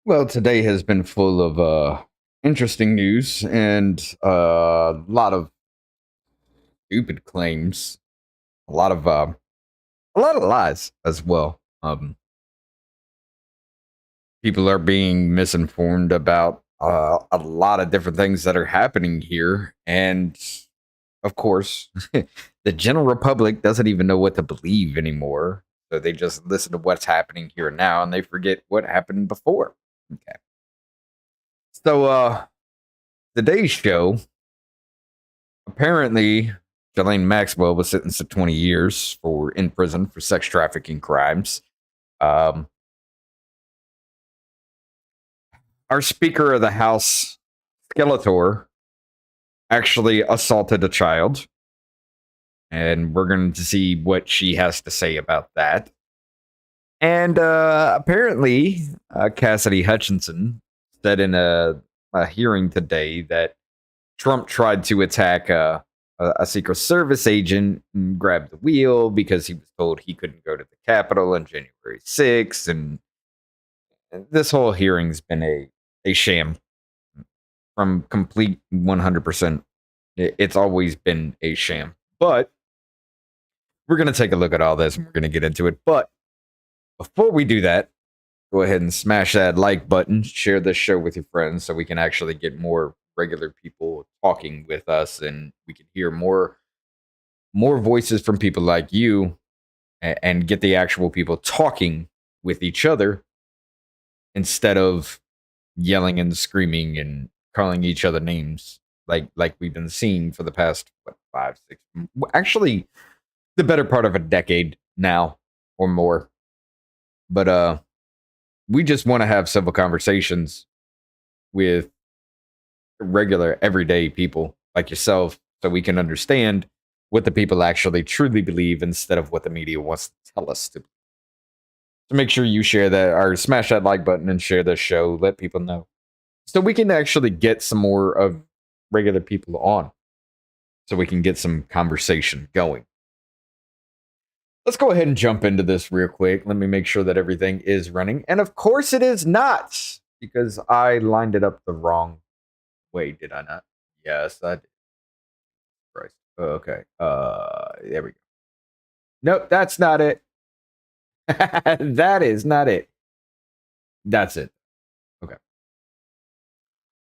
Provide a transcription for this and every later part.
Well, today has been full of interesting news and a lot of stupid claims, a lot of lies as well. People are being misinformed about a lot of different things that are happening here, and of course, the general public doesn't even know what to believe anymore. So they just listen to what's happening here and now, and they forget what happened before. Okay, so today's show. Apparently, Ghislaine Maxwell was sentenced to 20 years for in prison for sex trafficking crimes. Um, our Speaker of the House, Skeletor, actually assaulted a child, and we're going to see what she has to say about that. And apparently, Cassidy Hutchinson said in a hearing today that Trump tried to attack a Secret Service agent and grab the wheel because he was told he couldn't go to the Capitol on January 6th. And this whole hearing's been a sham from complete 100%. It's always been a sham. But we're going to take a look at all this and we're going to get into it. But before we do that, go ahead and smash that like button, share this show with your friends so we can actually get more regular people talking with us and we can hear more voices from people like you and get the actual people talking with each other instead of yelling and screaming and calling each other names like we've been seeing for the past 5 6 actually the better part of a decade now or more. But we just want to have civil conversations with regular everyday people like yourself so we can understand what the people actually truly believe instead of what the media wants to tell us to. So make sure you share that or smash that like button and share this show. Let people know so we can actually get some more of regular people on so we can get some conversation going. Let's go ahead and jump into this real quick. Let me make sure that everything is running. And of course it is not because I lined it up the wrong way, did I not? Yes, I did. Christ. Okay. There we go. Nope, that's not it. That is not it. That's it. Okay.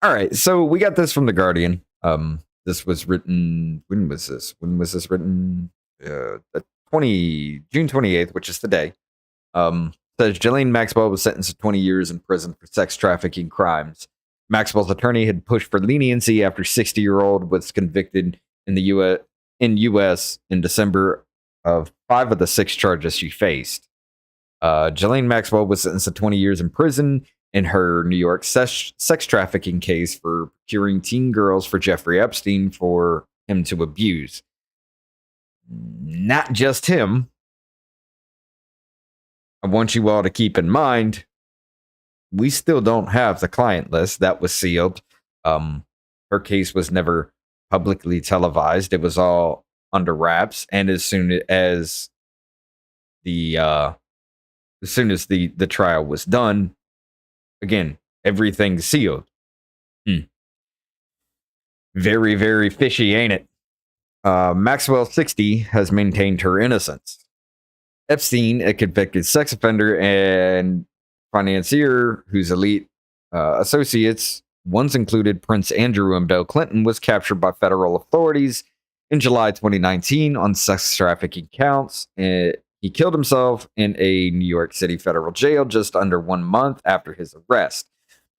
All right. So we got this from the Guardian. This was written. When was this? When was this written? The June 28th, which is today. Says Ghislaine Maxwell was sentenced to 20 years in prison for sex trafficking crimes. Maxwell's attorney had pushed for leniency after 60-year-old was convicted in the U.S. in December of 5 of the 6 charges she faced. Ghislaine Maxwell was sentenced to 20 years in prison in her New York sex trafficking case for procuring teen girls for Jeffrey Epstein for him to abuse. Not just him. I want you all to keep in mind, we still don't have the client list that was sealed. Her case was never publicly televised. It was all under wraps. And as soon as the trial was done, again, everything's sealed. Very, very fishy, ain't it? Maxwell, 60, has maintained her innocence. Epstein, a convicted sex offender and financier whose elite associates once included Prince Andrew and Bill Clinton, was captured by federal authorities in July 2019 on sex trafficking counts. He killed himself in a New York City federal jail just under 1 month after his arrest.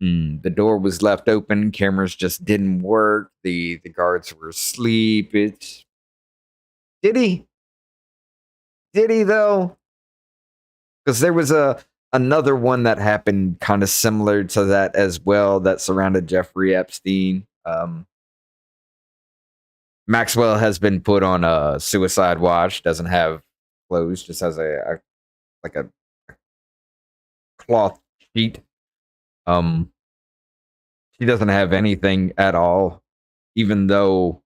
The door was left open. Cameras just didn't work. The guards were asleep. Did he? Did he though? Because there was another one that happened kind of similar to that as well that surrounded Jeffrey Epstein. Maxwell has been put on a suicide watch. Doesn't have clothes. Just has a cloth sheet. She doesn't have anything at all, even though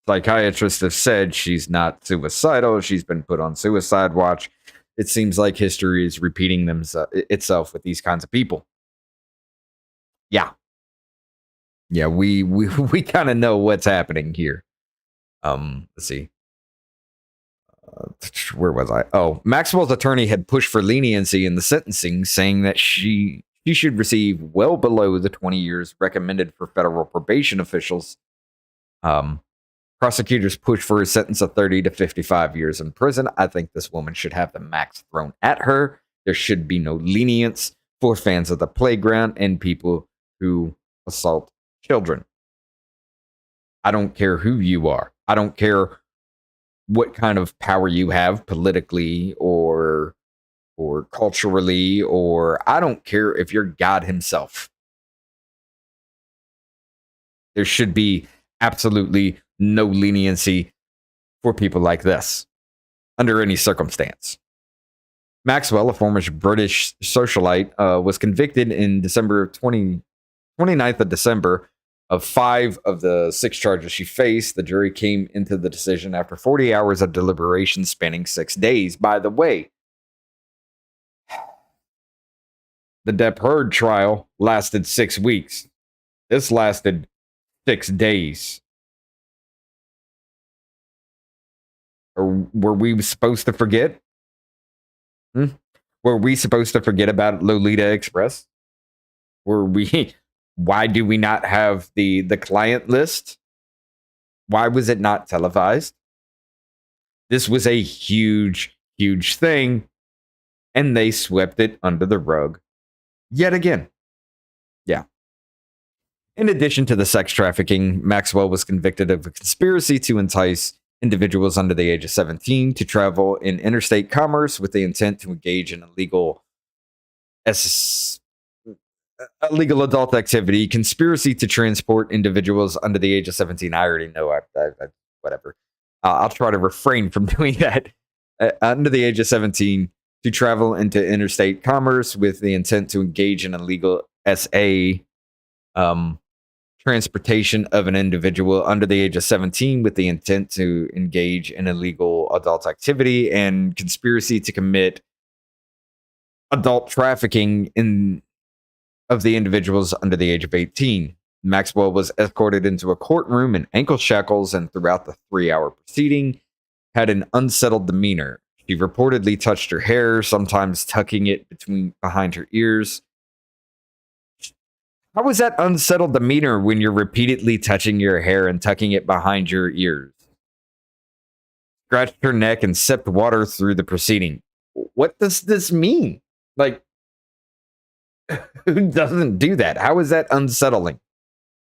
psychiatrists have said she's not suicidal. She's been put on suicide watch. It seems like history is repeating itself with these kinds of people. Yeah. Yeah, we kind of know what's happening here. Let's see. Where was I? Oh, Maxwell's attorney had pushed for leniency in the sentencing, saying that she should receive well below the 20 years recommended for federal probation officials. Um, Prosecutors pushed for a sentence of 30 to 55 years in prison. I think this woman should have the max thrown at her. There should be no lenience for fans of the playground and people who assault children. I don't care who you are. I don't care what kind of power you have politically or culturally, or I don't care if you're God himself. There should be absolutely no leniency for people like this under any circumstance. Maxwell, a former British socialite, was convicted in December of 29th of December of 5 of the 6 charges she faced. The jury came into the decision after 40 hours of deliberation spanning 6 days. By the way, the Depp Heard trial lasted 6 weeks. This lasted 6 days. Or were we supposed to forget? Were we supposed to forget about Lolita Express? Were we? Why do we not have the client list? Why was it not televised? This was a huge, huge thing, and they swept it under the rug yet again. Yeah. In addition to the sex trafficking, Maxwell was convicted of a conspiracy to entice individuals under the age of 17 to travel in interstate commerce with the intent to engage in illegal adult activity, conspiracy to transport individuals under the age of 17. I already know. Whatever. I'll try to refrain from doing that. Under the age of 17 to travel into interstate commerce with the intent to engage in illegal SA transportation of an individual under the age of 17 with the intent to engage in illegal adult activity, and conspiracy to commit adult trafficking of the individuals under the age of 18. Maxwell was escorted into a courtroom in ankle shackles, and throughout the 3-hour proceeding had an unsettled demeanor. She reportedly touched her hair, sometimes tucking it behind her ears. How was that unsettled demeanor when you're repeatedly touching your hair and tucking it behind your ears? Scratched her neck and sipped water through the proceeding. What does this mean? Like, who doesn't do that? How is that unsettling?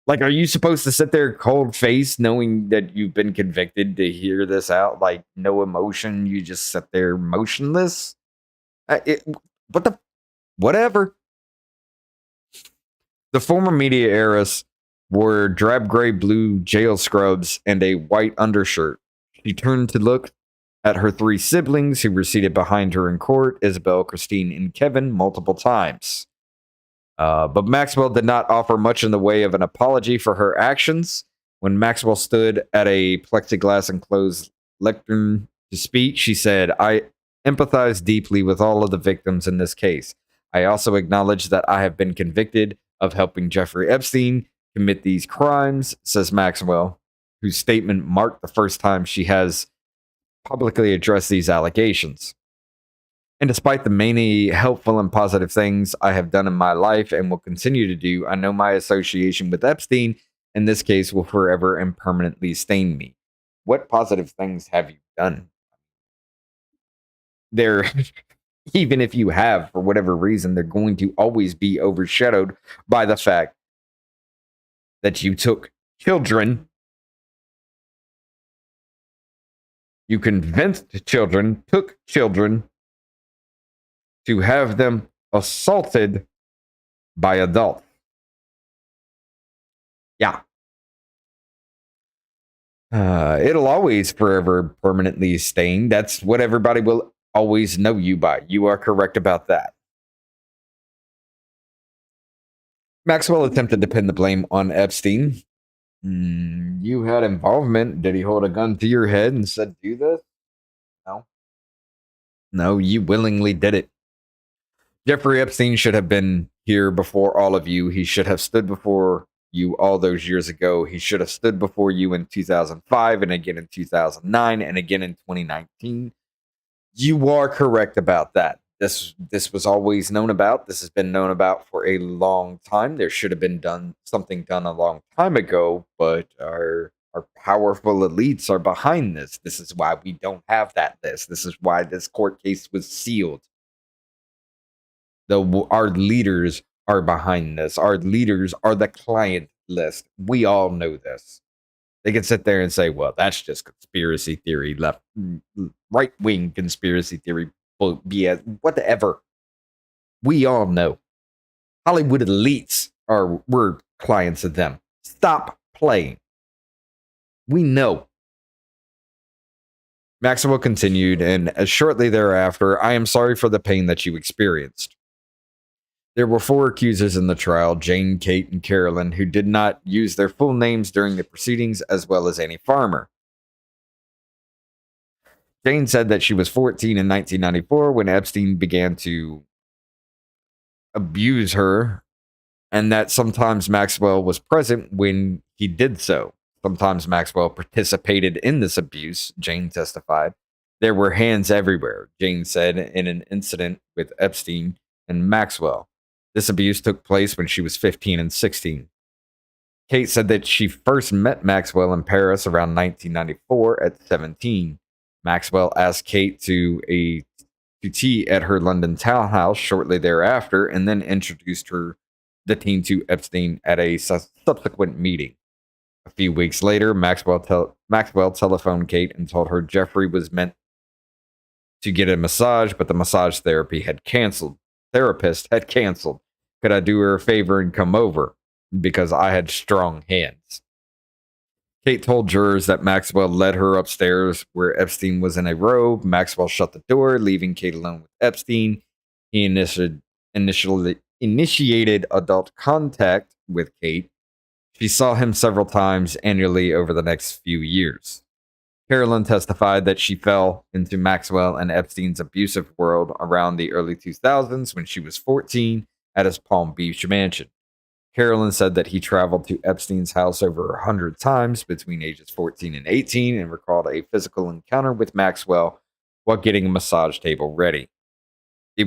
Like, are you supposed to sit there cold faced knowing that you've been convicted to hear this out? Like, no emotion, you just sit there motionless? Whatever. The former media heiress wore drab gray blue jail scrubs and a white undershirt. She turned to look at her 3 siblings who were seated behind her in court, Isabel, Christine, and Kevin, multiple times. But Maxwell did not offer much in the way of an apology for her actions. When Maxwell stood at a plexiglass enclosed lectern to speak, she said, "I empathize deeply with all of the victims in this case. I also acknowledge that I have been convicted of helping Jeffrey Epstein commit these crimes," says Maxwell, whose statement marked the first time she has publicly addressed these allegations. "And despite the many helpful and positive things I have done in my life and will continue to do, I know my association with Epstein in this case will forever and permanently stain me." What positive things have you done? They're even if you have, for whatever reason, they're going to always be overshadowed by the fact that you took children, you convinced children, took children to have them assaulted by adults. Yeah. It'll always forever permanently stain. That's what everybody will always know you by. You are correct about that. Maxwell attempted to pin the blame on Epstein. You had involvement. Did he hold a gun to your head and said, "Do this"? No. No, you willingly did it. Jeffrey Epstein should have been here before all of you. He should have stood before you all those years ago. He should have stood before you in 2005 and again in 2009 and again in 2019. You are correct about that. This was always known about. This has been known about for a long time. There should have been something done a long time ago, but our powerful elites are behind this. This is why we don't have that list. This is why this court case was sealed. Our leaders are behind this. Our leaders are the client list. We all know this. They can sit there and say, well, that's just conspiracy theory, right-wing conspiracy theory, BS, whatever. We all know. Hollywood elites we're clients of them. Stop playing. We know. Maxwell continued, and shortly thereafter, I am sorry for the pain that you experienced. There were 4 accusers in the trial, Jane, Kate, and Carolyn, who did not use their full names during the proceedings, as well as Annie Farmer. Jane said that she was 14 in 1994 when Epstein began to abuse her, and that sometimes Maxwell was present when he did so. Sometimes Maxwell participated in this abuse, Jane testified. There were hands everywhere, Jane said in an incident with Epstein and Maxwell. This abuse took place when she was 15 and 16. Kate said that she first met Maxwell in Paris around 1994 at 17. Maxwell asked Kate to tea at her London townhouse shortly thereafter and then introduced the teen to Epstein at a subsequent meeting. A few weeks later, Maxwell telephoned Kate and told her Jeffrey was meant to get a massage, but the massage therapist had canceled. Could I do her a favor and come over? Because I had strong hands. Kate told jurors that Maxwell led her upstairs where Epstein was in a robe. Maxwell shut the door, leaving Kate alone with Epstein. He initiated adult contact with Kate. She saw him several times annually over the next few years. Carolyn testified that she fell into Maxwell and Epstein's abusive world around the early 2000s when she was 14 at his Palm Beach mansion. Carolyn said that he traveled to Epstein's house over 100 times between ages 14 and 18 and recalled a physical encounter with Maxwell while getting a massage table ready. I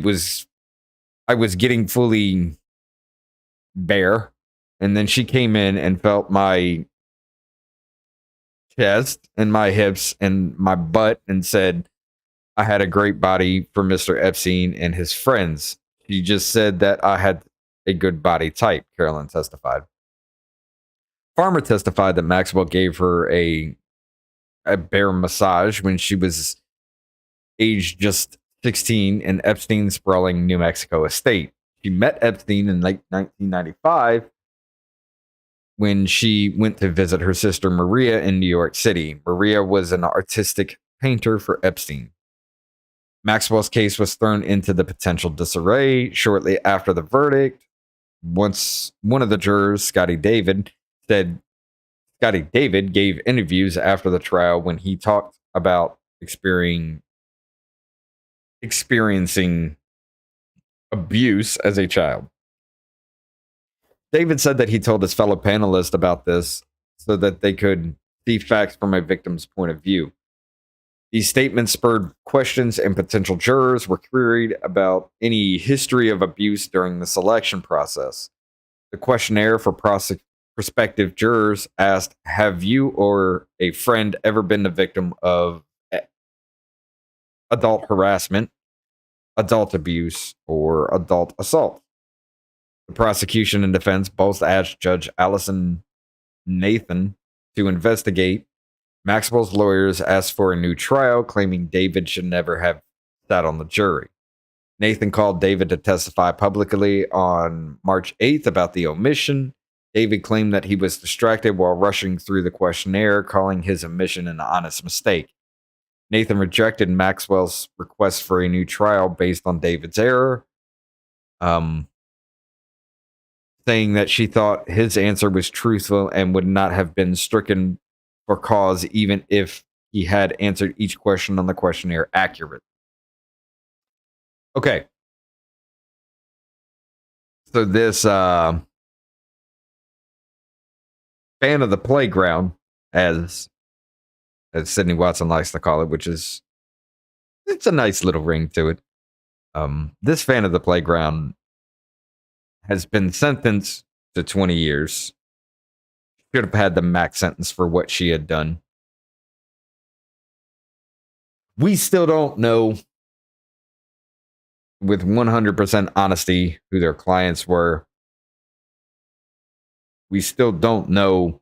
was getting fully bare, and then she came in and felt my chest and my hips and my butt and said I had a great body for Mr. Epstein and his friends. She just said that I had a good body type, Carolyn testified. Farmer testified that Maxwell gave her a bear massage when she was aged just 16 in Epstein's sprawling New Mexico estate. She met Epstein in late 1995 when she went to visit her sister Maria in New York City. Maria was an artistic painter for Epstein. Maxwell's case was thrown into the potential disarray shortly after the verdict. Once one of the jurors, Scotty David, gave interviews after the trial when he talked about experiencing abuse as a child. David said that he told his fellow panelists about this so that they could see facts from a victim's point of view. These statements spurred questions, and potential jurors were queried about any history of abuse during the selection process. The questionnaire for prospective jurors asked, have you or a friend ever been the victim of adult harassment, adult abuse, or adult assault? The prosecution and defense both asked Judge Allison Nathan to investigate. Maxwell's lawyers asked for a new trial, claiming David should never have sat on the jury. Nathan called David to testify publicly on March 8th about the omission. David claimed that he was distracted while rushing through the questionnaire, calling his omission an honest mistake. Nathan rejected Maxwell's request for a new trial based on David's error, saying that she thought his answer was truthful and would not have been stricken for cause even if he had answered each question on the questionnaire accurately. Okay. So this fan of the playground, as Sydney Watson likes to call it, which is it's a nice little ring to it. This fan of the playground has been sentenced to 20 years. Should have had the max sentence for what she had done. We still don't know with 100% honesty who their clients were. We still don't know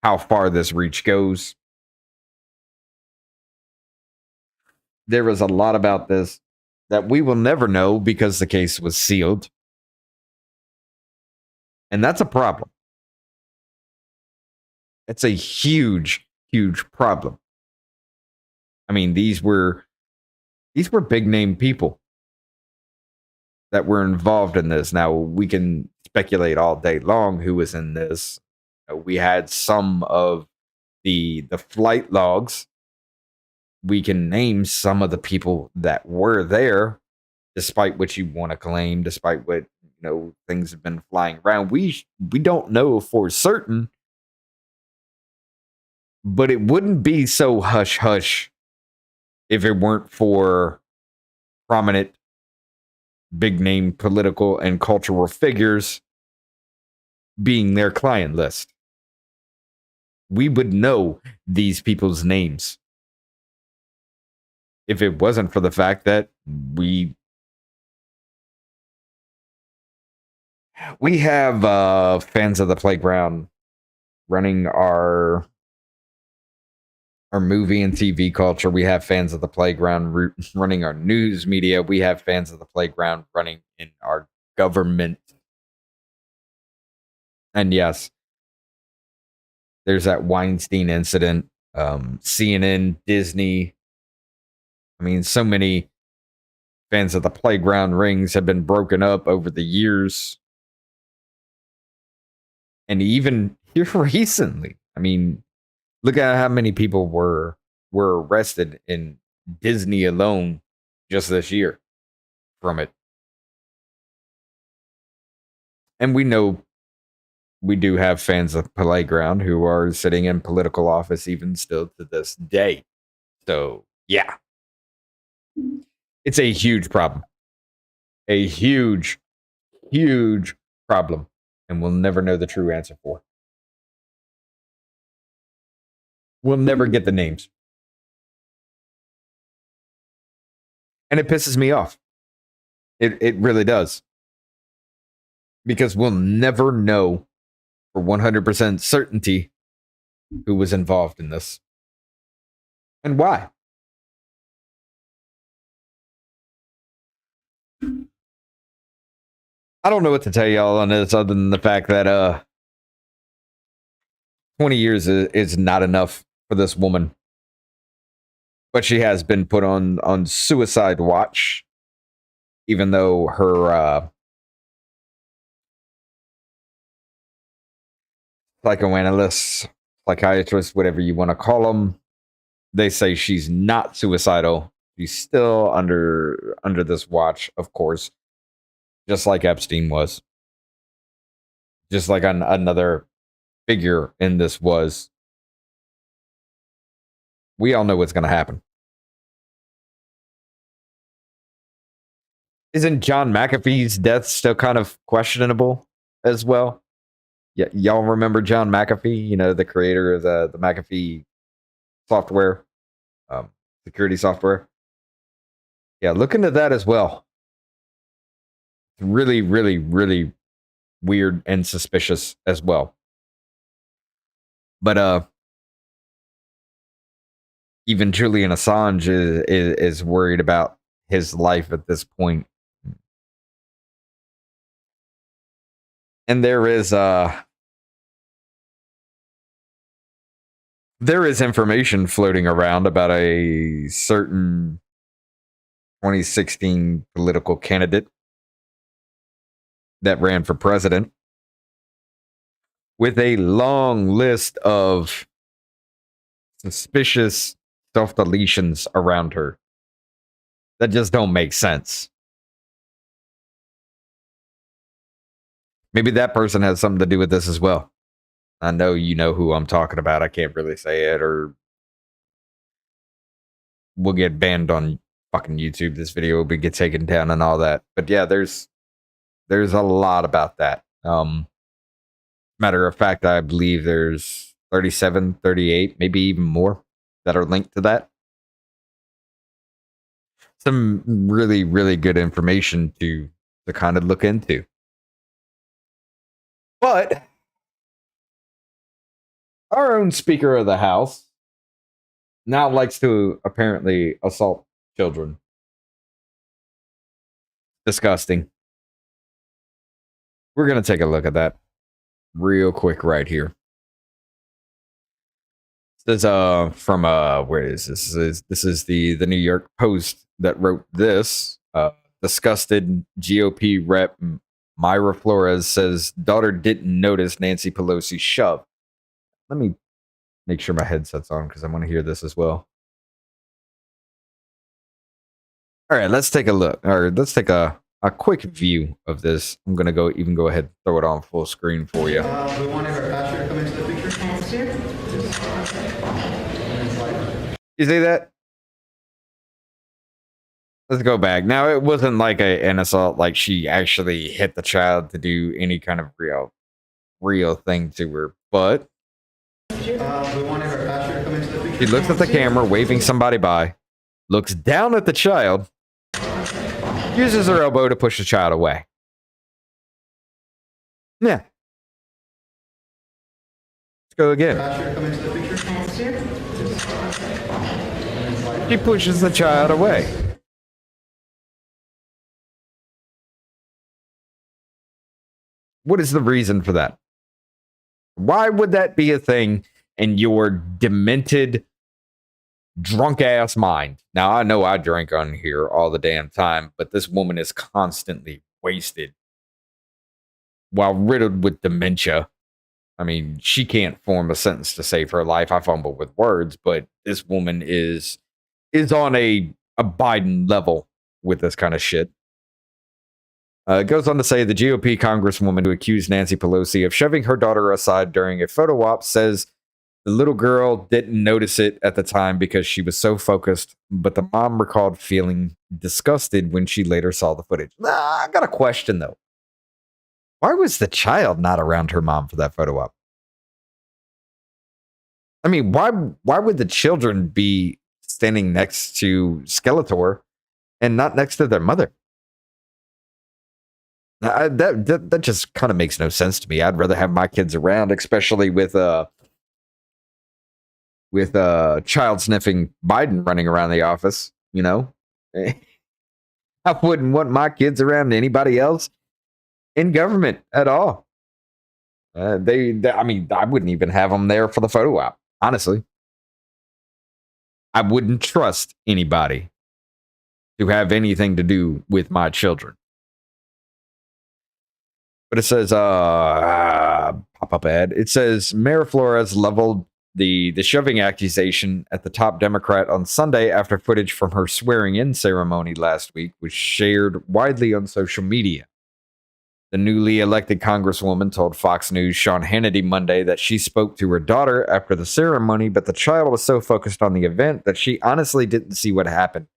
how far this reach goes. There was a lot about this that we will never know because the case was sealed. And that's a problem. It's a huge, huge problem. I mean, these were big name people that were involved in this. Now, we can speculate all day long who was in this. We had some of the flight logs. We can name some of the people that were there, despite what you want to claim, despite what things have been flying around. We don't know for certain, but it wouldn't be so hush hush if it weren't for prominent, big name political and cultural figures being their client list. We would know these people's names if it wasn't for the fact that we have fans of the playground running our movie and TV culture. We have fans of the playground running our news media. We have fans of the playground running in our government. And yes, there's that Weinstein incident, CNN, Disney. I mean, so many fans of the playground rings have been broken up over the years. And even here recently, I mean, look at how many people were arrested in Disney alone just this year from it. And we know we do have fans of Playground who are sitting in political office even still to this day. So, yeah. It's a huge problem. A huge, huge problem. And we'll never know the true answer for. We'll never get the names. And it pisses me off. It really does. Because we'll never know for 100% certainty who was involved in this. And why. I don't know what to tell y'all on this other than the fact that 20 years is not enough for this woman. But she has been put on suicide watch, even though her psychoanalysts, psychiatrists, whatever you want to call them, they say she's not suicidal. She's still under this watch, of course, just like Epstein was. Just like another figure in this was. We all know what's going to happen. Isn't John McAfee's death still kind of questionable as well? Yeah, y'all remember John McAfee? The creator of the McAfee software, security software. Yeah, look into that as well. It's really, really, really weird and suspicious as well. But even Julian Assange is worried about his life at this point. And there is information floating around about a certain 2016 political candidate that ran for president with a long list of suspicious self-deletions around her that just don't make sense. Maybe that person has something to do with this as well. I know you know who I'm talking about. I can't really say it, or we'll get banned on fucking YouTube. This video will get taken down and all that. But yeah, there's a lot about that. Matter of fact, I believe there's 37, 38, maybe even more that are linked to that. Some really, really good information to kind of look into. But our own Speaker of the House now likes to apparently assault children. Disgusting. We're going to take a look at that real quick right here. This is from where is this? This is the New York Post that wrote this. Disgusted GOP rep Myra Flores says daughter didn't notice Nancy Pelosi's shove. Let me make sure my headset's on because I want to hear this as well. All right, let's take a look. Or let's take a quick view of this. I'm gonna go ahead and throw it on full screen for you. We wanted our pastor to come into the picture. You see that? Let's go back. Now, it wasn't like an assault, like she actually hit the child to do any kind of real thing to her. But We wanted our pastor to come into the picture. she looks at the camera, waving somebody by, looks down at the child, uses her elbow to push the child away. Yeah. Let's go again. Pastor, come into the picture. She pushes the child away. What is the reason for that? Why would that be a thing in your demented, drunk ass mind? Now, I know I drink on here all the damn time, but this woman is constantly wasted while riddled with dementia. I mean, she can't form a sentence to save her life. I fumble with words, but this woman is on a Biden level with this kind of shit. It goes on to say the GOP congresswoman who accused Nancy Pelosi of shoving her daughter aside during a photo op says the little girl didn't notice it at the time because she was so focused, but the mom recalled feeling disgusted when she later saw the footage. I got a question, though. Why was the child not around her mom for that photo op? I mean, why would the children be standing next to Skeletor and not next to their mother? That just kind of makes no sense to me. I'd rather have my kids around, especially with child sniffing Biden running around the office. You know, I wouldn't want my kids around anybody else in government at all. I mean, I wouldn't even have them there for the photo op. Honestly, I wouldn't trust anybody to have anything to do with my children. But it says, pop-up ad. It says, Mayor Flores leveled the shoving accusation at the top Democrat on Sunday after footage from her swearing-in ceremony last week was shared widely on social media. The newly elected congresswoman told Fox News' Sean Hannity Monday that she spoke to her daughter after the ceremony, but the child was so focused on the event that she honestly didn't see what happened.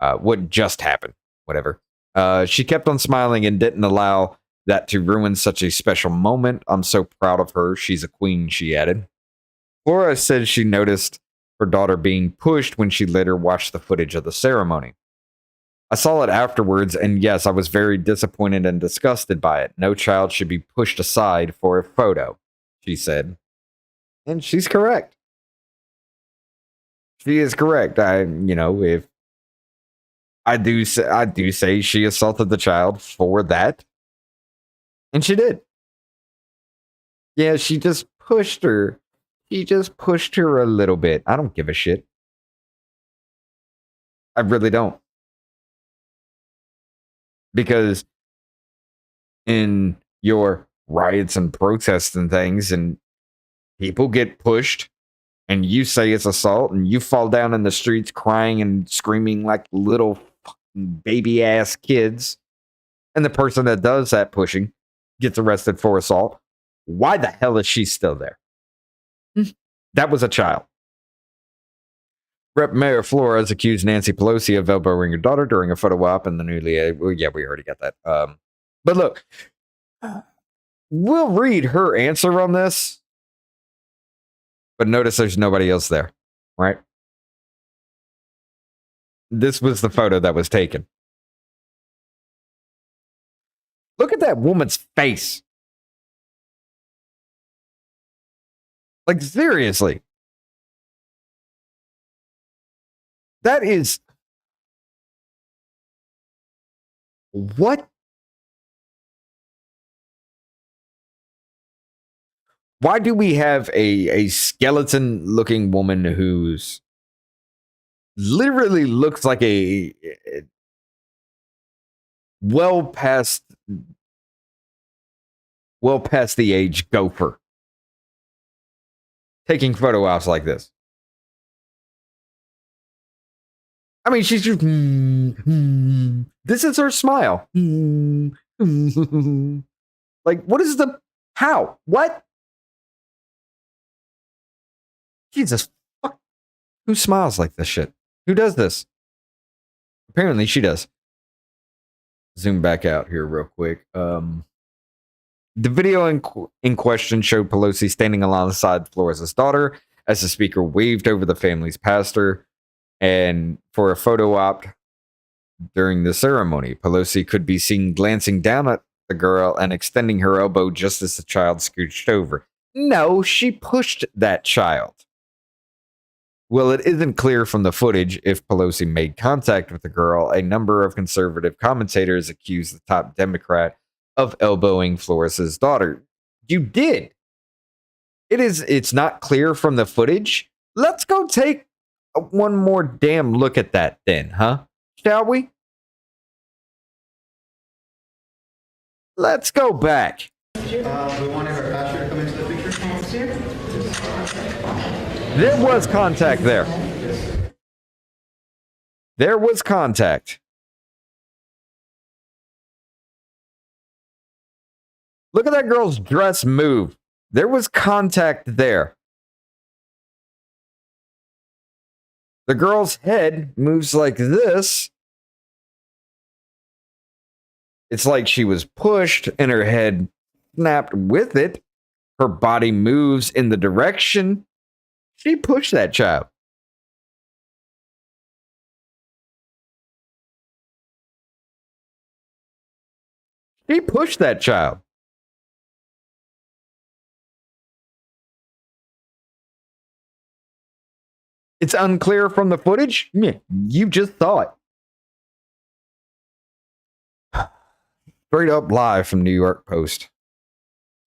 What just happened, whatever. She kept on smiling and didn't allow that to ruin such a special moment. I'm so proud of her. She's a queen, she added. Flores said she noticed her daughter being pushed when she later watched the footage of the ceremony. I saw it afterwards, and yes, I was very disappointed and disgusted by it. No child should be pushed aside for a photo, she said. And she's correct. She is correct. If I do say she assaulted the child for that. And she did. Yeah, she just pushed her. She just pushed her a little bit. I don't give a shit. I really don't. Because in your riots and protests and things, and people get pushed, and you say it's assault, and you fall down in the streets crying and screaming like little baby-ass kids, and the person that does that pushing gets arrested for assault. Why the hell is she still there? That was a child. Rep. Mayor Flores accused Nancy Pelosi of elbowing her daughter during a photo op in the newly. Well, yeah, we already got that. But look, we'll read her answer on this. But notice there's nobody else there, right? This was the photo that was taken. Look at that woman's face. Like, seriously. That is... What? Why do we have a skeleton-looking woman who's literally looks like a well past the age gopher taking photo ops like this? I mean, she's just this is her smile. Like, what is the how? What? Jesus fuck. Who smiles like this shit? Who does this? Apparently she does. Zoom back out here real quick. The video in question showed Pelosi standing alongside Flores' daughter as the speaker waved over the family's pastor. And for a photo op during the ceremony, Pelosi could be seen glancing down at the girl and extending her elbow just as the child scooched over. No, she pushed that child. Well, it isn't clear from the footage if Pelosi made contact with the girl. A number of conservative commentators accused the top Democrat of elbowing Flores' daughter. You did. It's not clear from the footage. Let's go take one more damn look at that then, huh? Shall we? Let's go back. We wanted our pastor to come into the picture. There was contact there. There was contact. Look at that girl's dress move. There was contact there. The girl's head moves like this. It's like she was pushed and her head snapped with it. Her body moves in the direction. She pushed that child. She pushed that child. It's unclear from the footage. Yeah, you just saw it. Straight up live from New York Post.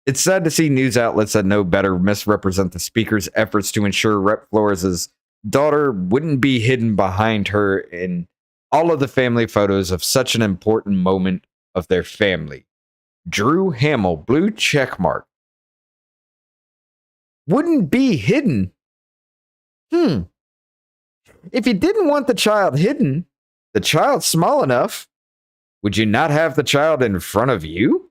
It's sad to see news outlets that know better misrepresent the speaker's efforts to ensure Rep. Flores' daughter wouldn't be hidden behind her in all of the family photos of such an important moment of their family. Drew Hamill, blue checkmark. Wouldn't be hidden. If you didn't want the child hidden, the child's small enough, would you not have the child in front of you?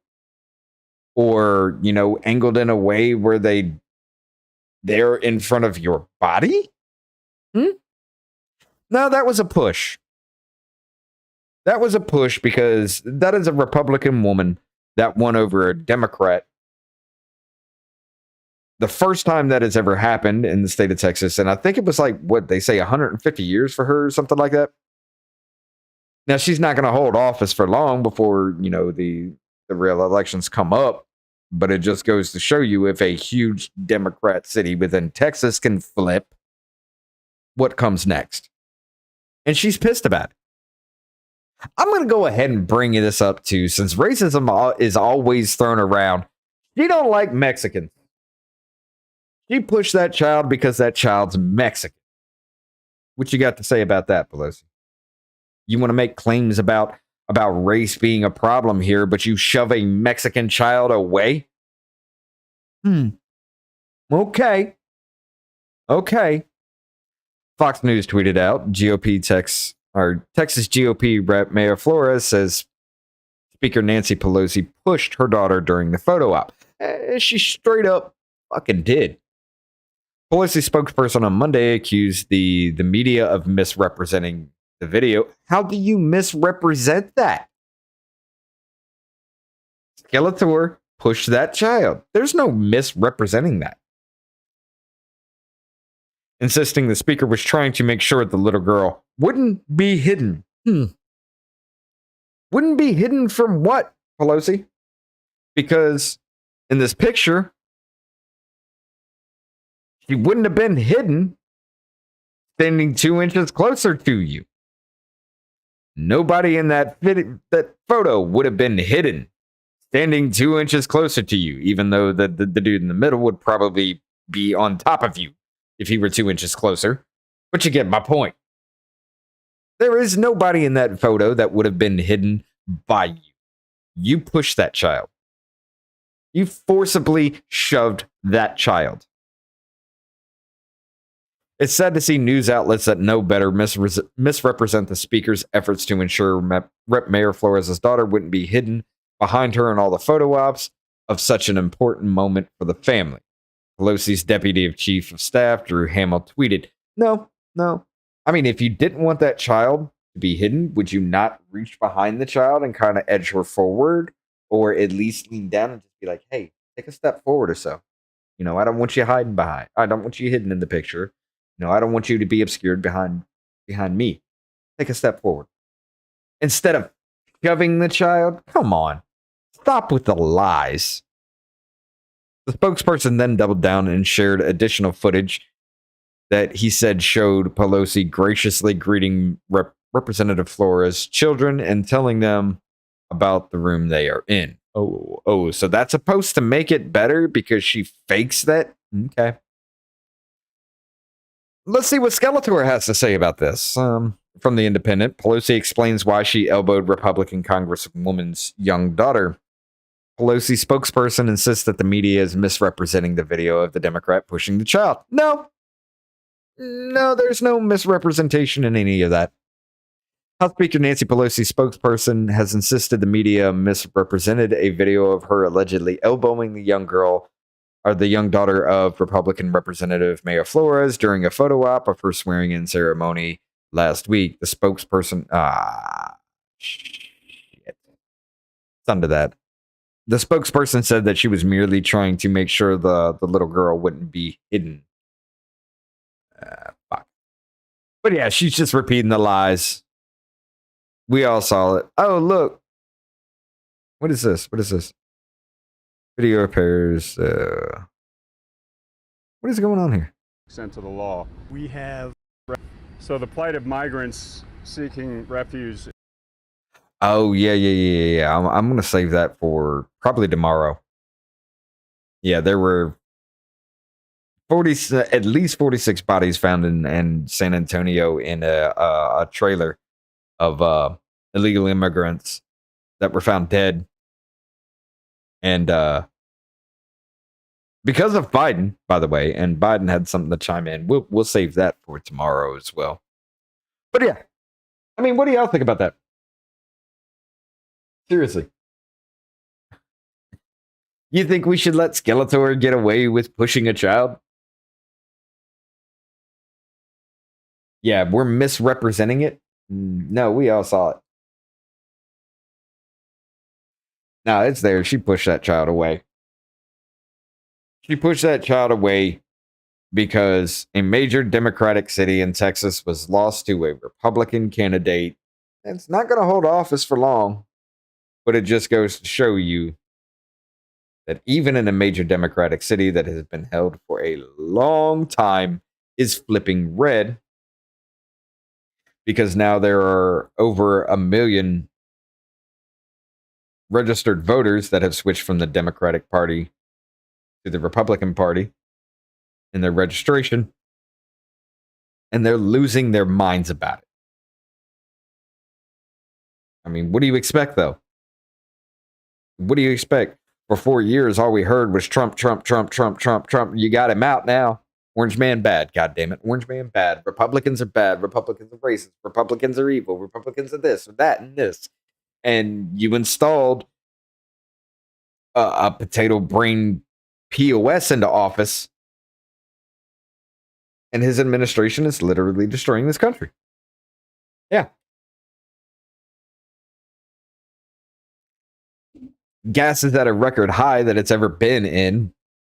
Or, angled in a way where they're in front of your body? No, that was a push. That was a push because that is a Republican woman that won over a Democrat. The first time that has ever happened in the state of Texas. And I think it was like, what they say, 150 years for her or something like that. Now, she's not going to hold office for long before, the real elections come up. But it just goes to show you if a huge Democrat city within Texas can flip, what comes next. And she's pissed about it. I'm going to go ahead and bring this up too, since racism is always thrown around. She don't like Mexicans. She pushed that child because that child's Mexican. What you got to say about that, Pelosi? You want to make claims about race being a problem here, but you shove a Mexican child away? Okay. Fox News tweeted out, Texas GOP rep Mayor Flores says Speaker Nancy Pelosi pushed her daughter during the photo op. She straight up fucking did. Pelosi spokesperson on Monday accused the media of misrepresenting the video. How do you misrepresent that? Skeletor pushed that child. There's no misrepresenting that. Insisting the speaker was trying to make sure the little girl wouldn't be hidden. Wouldn't be hidden from what, Pelosi? Because in this picture, she wouldn't have been hidden standing 2 inches closer to you. Nobody in that photo would have been hidden standing 2 inches closer to you, even though the dude in the middle would probably be on top of you if he were 2 inches closer. But you get my point. There is nobody in that photo that would have been hidden by you. You pushed that child. You forcibly shoved that child. It's sad to see news outlets that know better misrepresent the speaker's efforts to ensure Rep. Mayor Flores' daughter wouldn't be hidden behind her in all the photo ops of such an important moment for the family. Pelosi's deputy chief of staff, Drew Hamill, tweeted, No. I mean, if you didn't want that child to be hidden, would you not reach behind the child and kind of edge her forward, or at least lean down and just be like, hey, take a step forward or so? You know, I don't want you hiding behind. I don't want you hidden in the picture. You know, I don't want you to be obscured behind me. Take a step forward. Instead of shoving the child, come on. Stop with the lies. The spokesperson then doubled down and shared additional footage that he said showed Pelosi graciously greeting Representative Flores' children and telling them about the room they are in. Oh, so that's supposed to make it better because she fakes that? Okay. Let's see what Skeletor has to say about this. From The Independent, Pelosi explains why she elbowed Republican Congresswoman's young daughter. Pelosi spokesperson insists that the media is misrepresenting the video of the Democrat pushing the child. No, there's no misrepresentation in any of that. House Speaker Nancy Pelosi spokesperson has insisted the media misrepresented a video of her allegedly elbowing the young girl, or the young daughter of Republican Representative Mayor Flores during a photo op of her swearing-in ceremony last week. The spokesperson, shit. It's under that. The spokesperson said that she was merely trying to make sure the little girl wouldn't be hidden. Fuck. But yeah, she's just repeating the lies. We all saw it. Oh, look. What is this? Video appears. What is going on here? Sent to the law. We have. So the plight of migrants seeking refuge. Oh, yeah. I'm going to save that for probably tomorrow. Yeah, there were at least 46 bodies found in San Antonio in a trailer of illegal immigrants that were found dead. And because of Biden, by the way, and Biden had something to chime in, we'll save that for tomorrow as well. But yeah, I mean, what do y'all think about that? Seriously. You think we should let Skeletor get away with pushing a child? Yeah, we're misrepresenting it? No, we all saw it. No, it's there. She pushed that child away. She pushed that child away because a major Democratic city in Texas was lost to a Republican candidate. And it's not going to hold office for long. But it just goes to show you that even in a major Democratic city that has been held for a long time is flipping red, because now there are over 1 million registered voters that have switched from the Democratic Party to the Republican Party in their registration, and they're losing their minds about it. I mean, what do you expect, though? What do you expect? For 4 years, all we heard was Trump, Trump, Trump, Trump, Trump, Trump. You got him out now. Orange man bad. God damn it. Orange man bad. Republicans are bad. Republicans are racist. Republicans are evil. Republicans are this or that and this. and you installed a potato brain POS into office, and his administration is literally destroying this country. Yeah. Gas is at a record high that it's ever been in.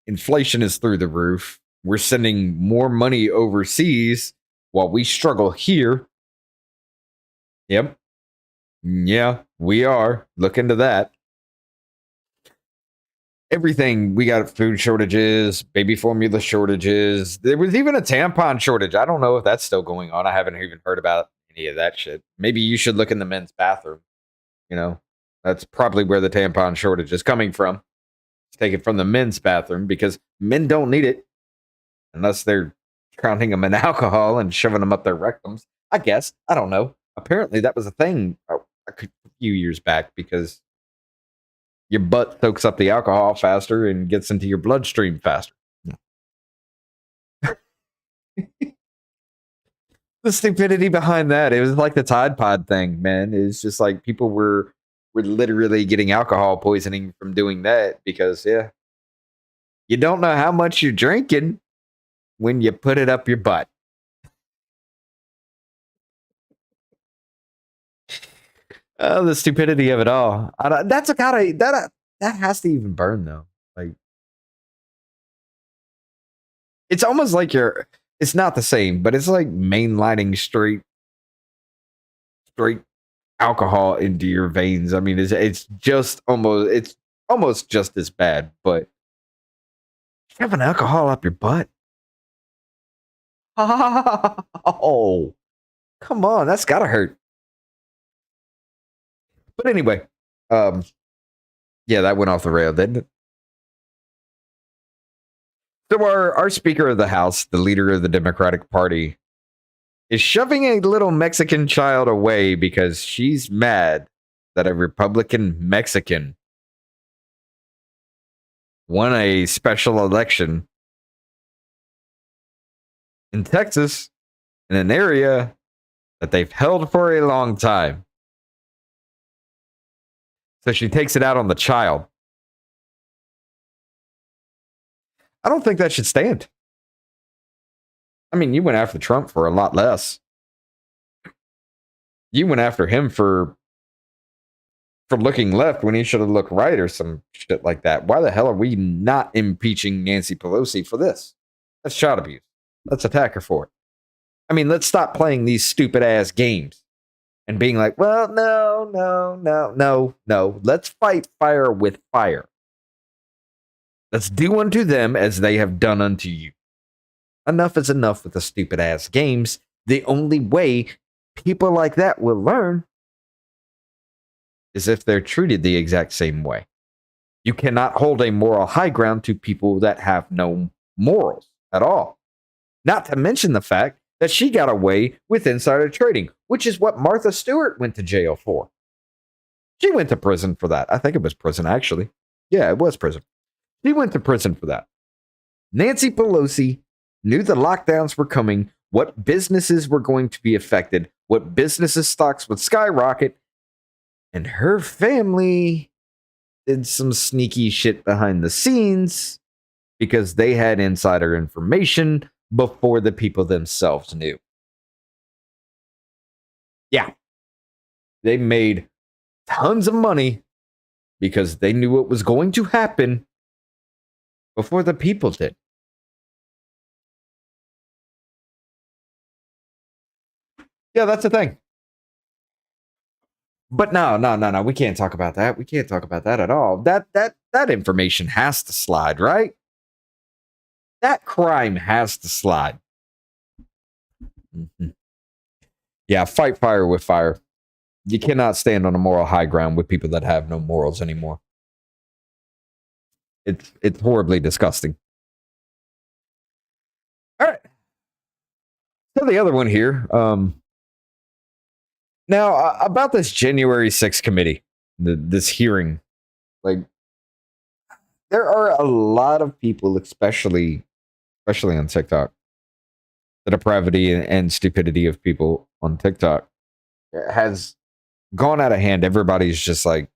Inflation is through the roof. We're sending more money overseas while we struggle here. Yep. Yeah, we are. Look into that. Everything. We got food shortages, baby formula shortages. There was even a tampon shortage. I don't know if that's still going on. I haven't even heard about any of that shit. Maybe you should look in the men's bathroom. You know, that's probably where the tampon shortage is coming from. Take it from the men's bathroom because men don't need it unless they're drowning them in alcohol and shoving them up their rectums. I guess. I don't know. Apparently that was a thing a few years back because your butt soaks up the alcohol faster and gets into your bloodstream faster. The stupidity behind that. It was like the Tide Pod thing, man. It's just like people were literally getting alcohol poisoning from doing that because, yeah, you don't know how much you're drinking when you put it up your butt. Oh, the stupidity of it all. That's a gotta that has to even burn though. Like, it's almost like it's not the same, but it's like mainlining straight alcohol into your veins. I mean, it's almost just as bad, but shoving alcohol up your butt. Oh, come on, that's gotta hurt. But anyway, yeah, that went off the rail, didn't it? So our Speaker of the House, the leader of the Democratic Party, is shoving a little Mexican child away because she's mad that a Republican Mexican won a special election in Texas in an area that they've held for a long time. So she takes it out on the child. I don't think that should stand. I mean, you went after Trump for a lot less. You went after him for looking left when he should have looked right or some shit like that. Why the hell are we not impeaching Nancy Pelosi for this? That's child abuse. Let's attack her for it. I mean, let's stop playing these stupid ass games and being like, well, no. Let's fight fire with fire. Let's do unto them as they have done unto you. Enough is enough with the stupid ass games. The only way people like that will learn is if they're treated the exact same way. You cannot hold a moral high ground to people that have no morals at all. Not to mention the fact that she got away with insider trading, which is what Martha Stewart went to jail for. She went to prison for that. I think it was prison, actually. Yeah, it was prison. She went to prison for that. Nancy Pelosi knew the lockdowns were coming, what businesses were going to be affected, what businesses' stocks would skyrocket, and her family did some sneaky shit behind the scenes because they had insider information before the people themselves knew. Yeah. They made tons of money because they knew what was going to happen before the people did. Yeah, that's the thing. But no. We can't talk about that. We can't talk about that at all. That information has to slide, right? That crime has to slide. Mm-hmm. Yeah, fight fire with fire. You cannot stand on a moral high ground with people that have no morals anymore. It's horribly disgusting. All right. So the other one here. Now, about this January 6th committee, this hearing, like, there are a lot of people, especially on TikTok, the depravity and stupidity of people on TikTok has gone out of hand. Everybody's just like,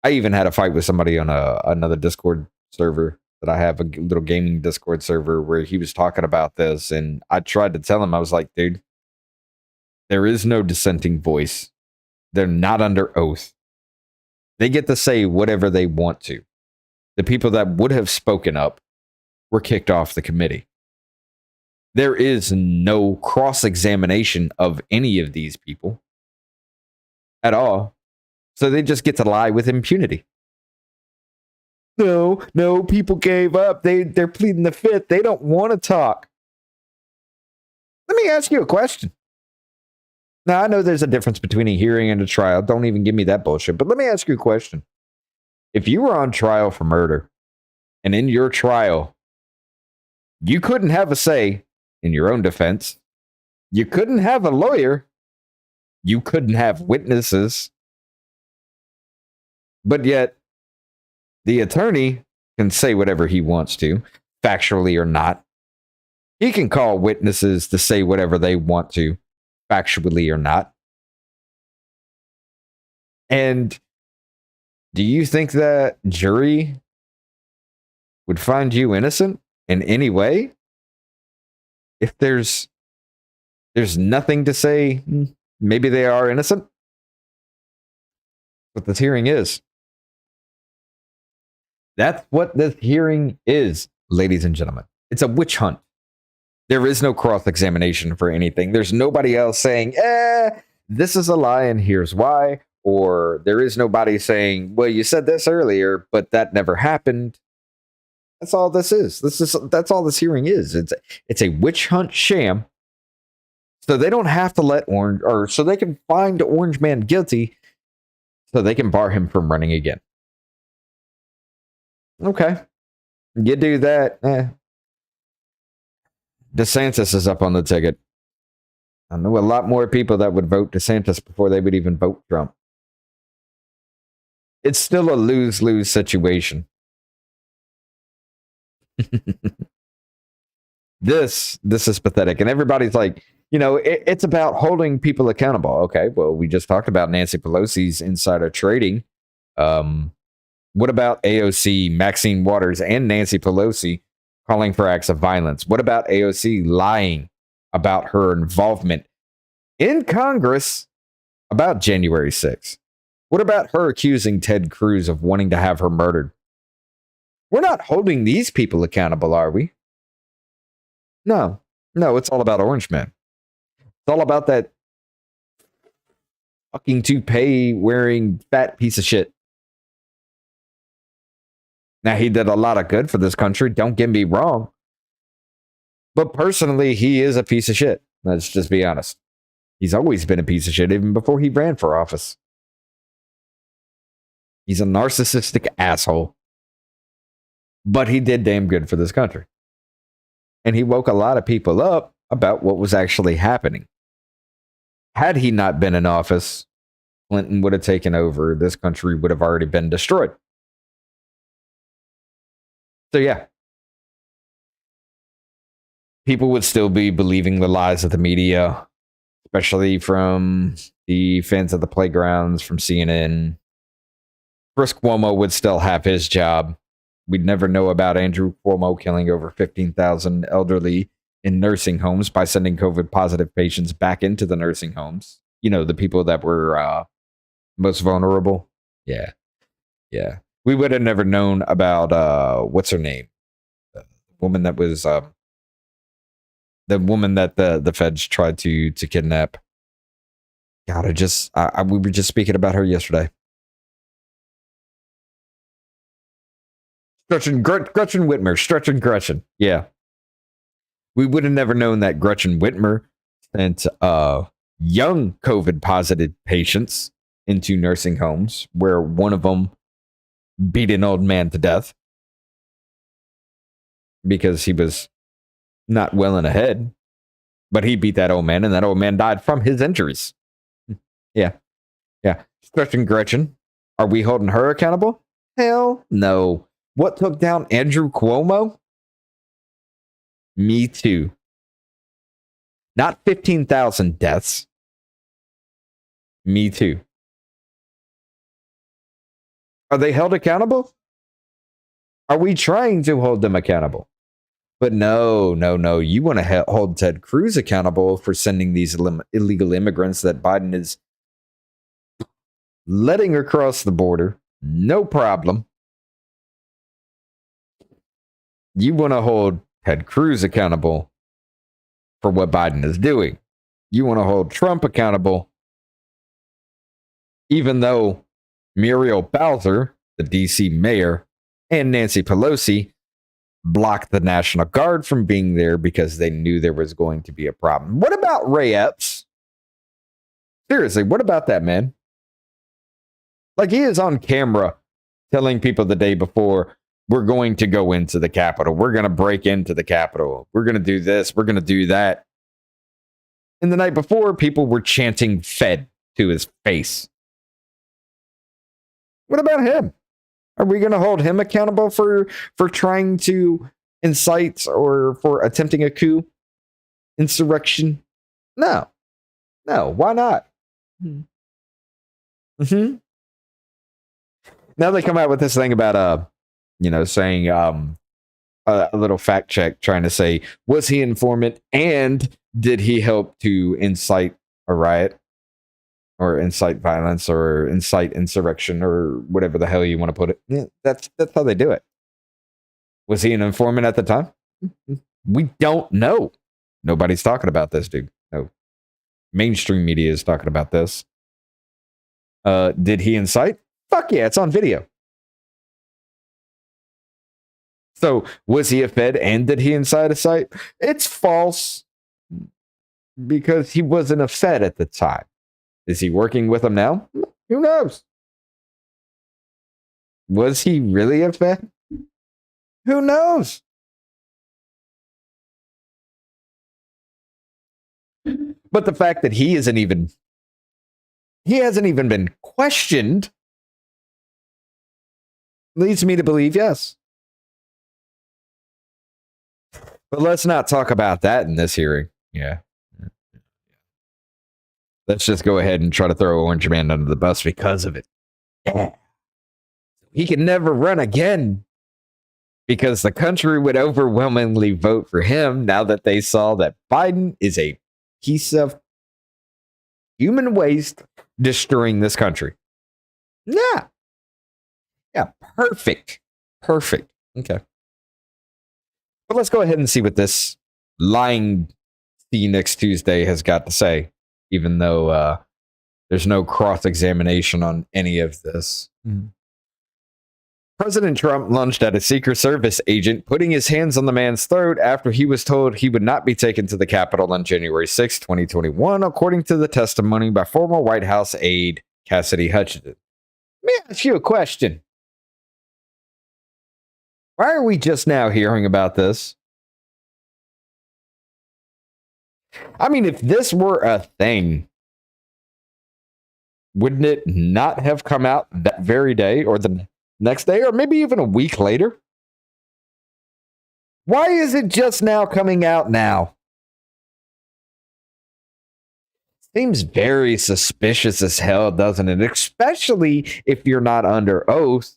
I even had a fight with somebody on another Discord server that I have, a little gaming Discord server, where he was talking about this, and I tried to tell him, I was like, dude, there is no dissenting voice. They're not under oath. They get to say whatever they want to. The people that would have spoken up were kicked off the committee. There is no cross-examination of any of these people at all. So they just get to lie with impunity. No, people gave up. They're pleading the fifth. They don't want to talk. Let me ask you a question. Now, I know there's a difference between a hearing and a trial. Don't even give me that bullshit. But let me ask you a question. If you were on trial for murder, and in your trial, you couldn't have a say in your own defense, you couldn't have a lawyer, you couldn't have witnesses, but yet the attorney can say whatever he wants to, factually or not. He can call witnesses to say whatever they want to, factually or not. And do you think that jury would find you innocent in any way? If there's nothing to say, maybe they are innocent. What this hearing is. That's what this hearing is, ladies and gentlemen. It's a witch hunt. There is no cross-examination for anything. There's nobody else saying, this is a lie and here's why. Or there is nobody saying, well, you said this earlier, but that never happened. That's all this is. That's all this hearing is. It's a witch hunt sham. So they don't have to so they can find Orange Man guilty, so they can bar him from running again. Okay. You do that. DeSantis is up on the ticket. I know a lot more people that would vote DeSantis before they would even vote Trump. It's still a lose-lose situation. This is pathetic. And everybody's like, it's about holding people accountable. Okay, well, we just talked about Nancy Pelosi's insider trading. What about AOC, Maxine Waters, and Nancy Pelosi calling for acts of violence? What about AOC lying about her involvement in Congress about January 6th? What about her accusing Ted Cruz of wanting to have her murdered? We're not holding these people accountable, are we? No, it's all about Orange Man. It's all about that fucking toupee wearing fat piece of shit. Now, he did a lot of good for this country, don't get me wrong. But personally, he is a piece of shit. Let's just be honest. He's always been a piece of shit, even before he ran for office. He's a narcissistic asshole. But he did damn good for this country. And he woke a lot of people up about what was actually happening. Had he not been in office, Clinton would have taken over. This country would have already been destroyed. So yeah. People would still be believing the lies of the media, especially from the fans of the playgrounds, from CNN. Chris Cuomo would still have his job. We'd never know about Andrew Cuomo killing over 15,000 elderly in nursing homes by sending COVID-positive patients back into the nursing homes. The people that were most vulnerable. Yeah. We would have never known about, what's her name? The woman that was, the woman that the feds tried to kidnap. God, we were just speaking about her yesterday. Gretchen Whitmer. Yeah. We would have never known that Gretchen Whitmer sent young COVID-positive patients into nursing homes, where one of them beat an old man to death because he was not well in the head. But he beat that old man, and that old man died from his injuries. Yeah. Stretching Gretchen. Are we holding her accountable? Hell no. What took down Andrew Cuomo? Me Too. Not 15,000 deaths. Me Too. Are they held accountable? Are we trying to hold them accountable? But no. You want to hold Ted Cruz accountable for sending these illegal immigrants that Biden is letting across the border. No problem. You want to hold Ted Cruz accountable for what Biden is doing. You want to hold Trump accountable, even though Muriel Bowser, the DC mayor, and Nancy Pelosi blocked the National Guard from being there because they knew there was going to be a problem. What about Ray Epps? Seriously, what about that man? Like, he is on camera telling people the day before, we're going to go into the Capitol. We're going to break into the Capitol. We're going to do this. We're going to do that. And the night before, people were chanting Fed to his face. What about him? Are we going to hold him accountable for trying to incite or for attempting a coup? Insurrection? No. Why not? Mm-hmm. Now they come out with this thing about, saying a little fact check trying to say, was he informant and did he help to incite a riot or incite violence or incite insurrection or whatever the hell you want to put it? Yeah, that's how they do it. Was he an informant at the time? We don't know. Nobody's talking about this, dude. No. Mainstream media is talking about this. Did he incite? Fuck yeah, it's on video. So, was he a Fed and did he incite a site? It's false because he wasn't a Fed at the time. Is he working with them now? Who knows? Was he really a Fed? Who knows? But the fact that he hasn't even been questioned leads me to believe yes. But let's not talk about that in this hearing. Yeah. Let's just go ahead and try to throw Orange Man under the bus because of it. Yeah. He can never run again because the country would overwhelmingly vote for him now that they saw that Biden is a piece of human waste destroying this country. Yeah. Yeah, perfect. Okay. But let's go ahead and see what this lying see you next Tuesday has got to say, even though there's no cross-examination on any of this. Mm-hmm. President Trump lunged at a Secret Service agent, putting his hands on the man's throat after he was told he would not be taken to the Capitol on January 6, 2021, according to the testimony by former White House aide Cassidy Hutchinson. Let me ask you a question. Why are we just now hearing about this? I mean, if this were a thing, wouldn't it not have come out that very day or the next day or maybe even a week later? Why is it just now coming out now? Seems very suspicious as hell, doesn't it? Especially if you're not under oath.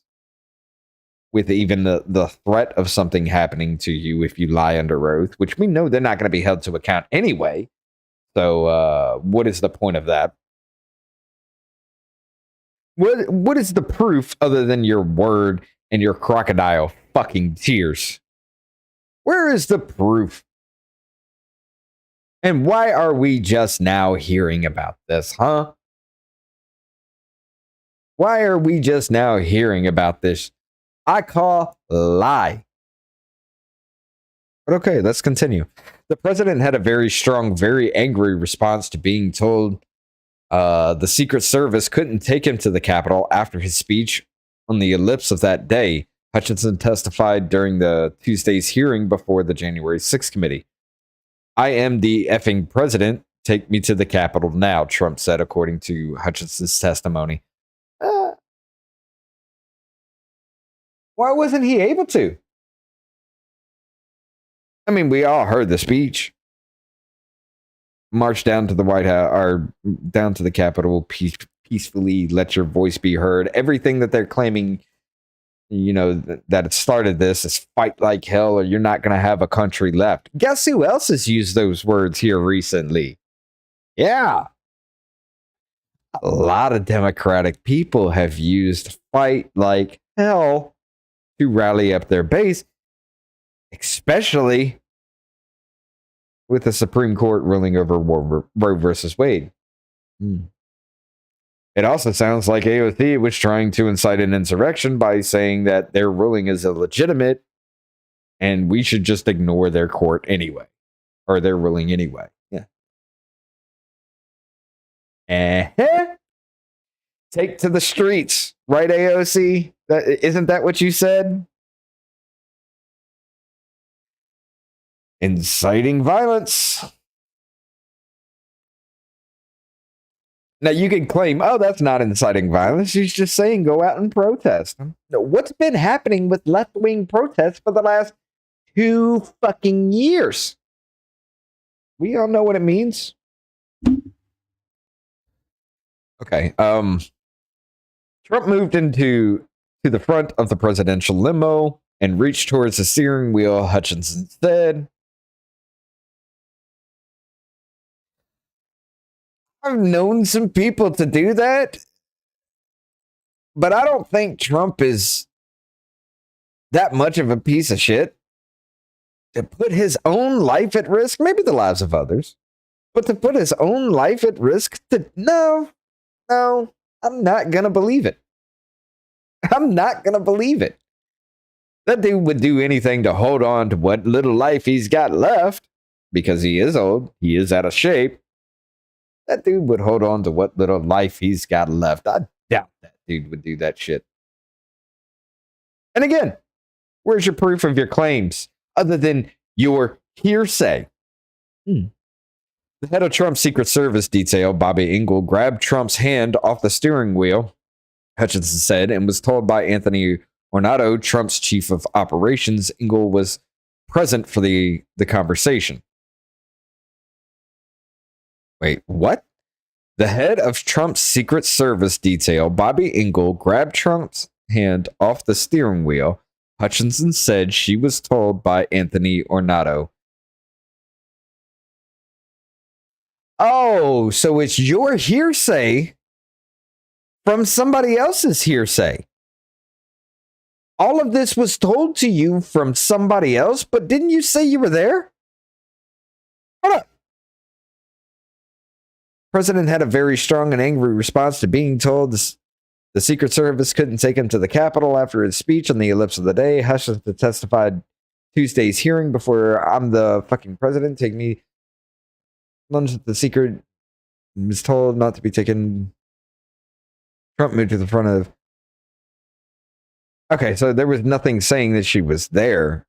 With even the threat of something happening to you if you lie under oath, which we know they're not going to be held to account anyway. So what is the point of that? What is the proof other than your word and your crocodile fucking tears? Where is the proof? And why are we just now hearing about this, huh? Why are we just now hearing about this? I call lie. But okay, let's continue. The president had a very strong, very angry response to being told the Secret Service couldn't take him to the Capitol after his speech on the ellipse of that day. Hutchinson testified during the Tuesday's hearing before the January 6th committee. I am the effing president. Take me to the Capitol now, Trump said, according to Hutchinson's testimony. Why wasn't he able to? I mean, we all heard the speech. March down to the White House or down to the Capitol peacefully let your voice be heard. Everything that they're claiming, that it started this is fight like hell or you're not going to have a country left. Guess who else has used those words here recently? Yeah. A lot of Democratic people have used fight like hell to rally up their base, especially with the Supreme Court ruling over Roe versus Wade. It also sounds like AOC was trying to incite an insurrection by saying that their ruling is illegitimate and we should just ignore their court anyway, or their ruling anyway. Yeah. Take to the streets, right, AOC? Isn't that what you said? Inciting violence. Now, you can claim, oh, that's not inciting violence. She's just saying go out and protest. No, what's been happening with left-wing protests for the last 2 fucking years? We all know what it means. Okay. Trump moved to the front of the presidential limo and reached towards the steering wheel, Hutchinson said. I've known some people to do that, but I don't think Trump is that much of a piece of shit to put his own life at risk, maybe the lives of others, but to put his own life at risk no, I'm not going to believe it. I'm not going to believe it. That dude would do anything to hold on to what little life he's got left because he is old. He is out of shape. That dude would hold on to what little life he's got left. I doubt that dude would do that shit. And again, where's your proof of your claims other than your hearsay? The head of Trump's Secret Service detail, Bobby Engel, grabbed Trump's hand off the steering wheel, Hutchinson said, and was told by Anthony Ornato, Trump's chief of operations. Engel was present for the conversation. Wait, what? The head of Trump's Secret Service detail, Bobby Engel, grabbed Trump's hand off the steering wheel. Hutchinson said she was told by Anthony Ornato. Oh, so it's your hearsay from somebody else's hearsay. All of this was told to you from somebody else, but didn't you say you were there? Hold up. The president had a very strong and angry response to being told the Secret Service couldn't take him to the Capitol after his speech on the ellipse of the day. Hutchinson testified Tuesday's hearing before I'm the fucking president. Take me. The secret was told not to be taken. Trump moved to the front of. Okay, so there was nothing saying that she was there.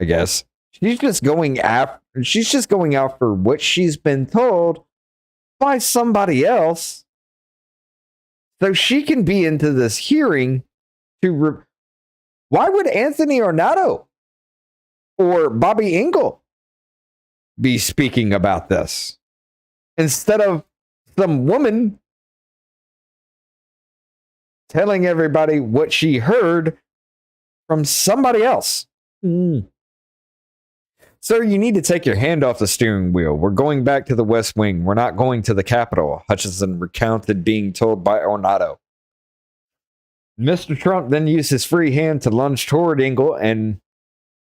I guess she's just going after. She's just going out for what she's been told by somebody else, so she can be into this hearing. Why would Anthony Ornato or Bobby Engel be speaking about this instead of some woman telling everybody what she heard from somebody else? Sir, you need to take your hand off the steering wheel. We're going back to the West Wing. We're not going to the Capitol, Hutchinson recounted being told by Ornato. Mr. Trump then used his free hand to lunge toward Engel, and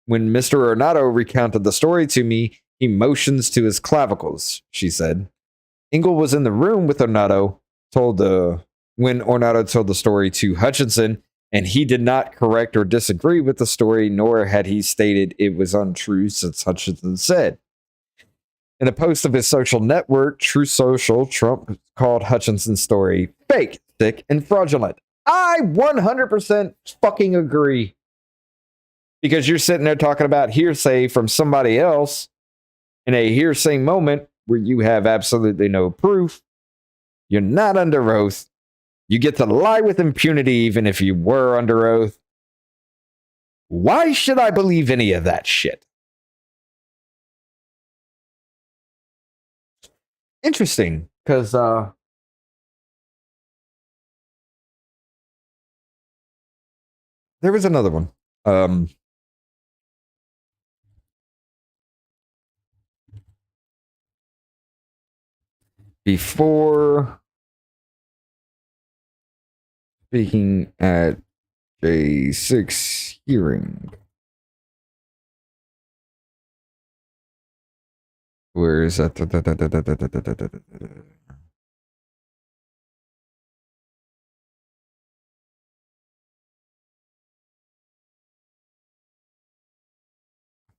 when Mr. Ornato recounted the story to me, he motions to his clavicles, she said. Engel was in the room with Ornato, when Ornato told the story to Hutchinson, and he did not correct or disagree with the story, nor had he stated it was untrue, since Hutchinson said. In a post of his social network, True Social, Trump called Hutchinson's story fake, sick, and fraudulent. I 100% fucking agree. Because you're sitting there talking about hearsay from somebody else in a hearsay moment where you have absolutely no proof. You're not under oath. You get to lie with impunity even if you were under oath. Why should I believe any of that shit? Interesting, because There was another one. Before speaking at J6 hearing. Where is that?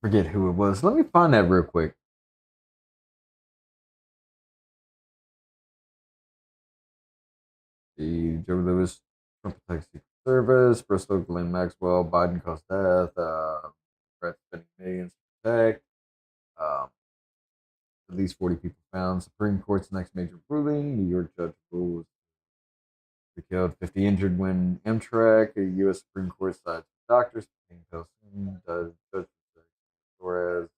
Forget who it was. Let me find that real quick. The Joe Lewis, Trump protects Secret Service, Bristol, Ghislaine Maxwell, Biden caused death, Democrats spending millions to protect, at least 40 people found, Supreme Court's next major ruling, New York judge rules they killed 50 injured when Amtrak, a U.S. Supreme Court sides with doctors, Judge Torres,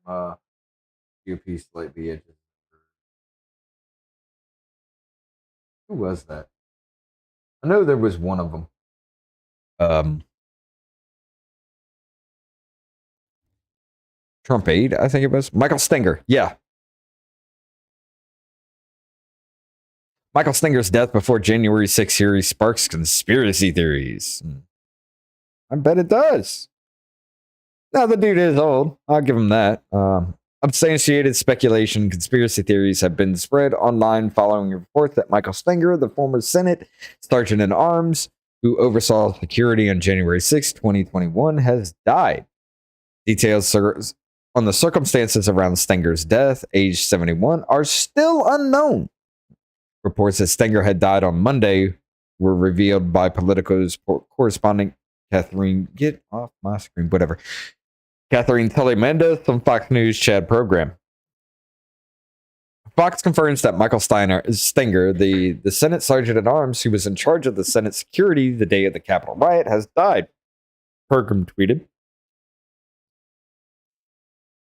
GOP slightly edges. Who was that? I know there was one of them. Trump aide, I think it was. Michael Stenger. Yeah. Michael Stenger's death before January 6th series sparks conspiracy theories. I bet it does. Now, the dude is old. I'll give him that. Substantiated speculation, conspiracy theories have been spread online following a report that Michael Stenger, the former Senate Sergeant at Arms, who oversaw security on January 6, 2021, has died. Details on the circumstances around Stenger's death, age 71, are still unknown. Reports that Stenger had died on Monday were revealed by Politico's correspondent Catherine, get off my screen, whatever. Catherine Telly-Mendez from Fox News Chad program. Fox confirms that Michael Stenger, the Senate Sergeant at Arms who was in charge of the Senate security the day of the Capitol riot, has died. Pergram tweeted.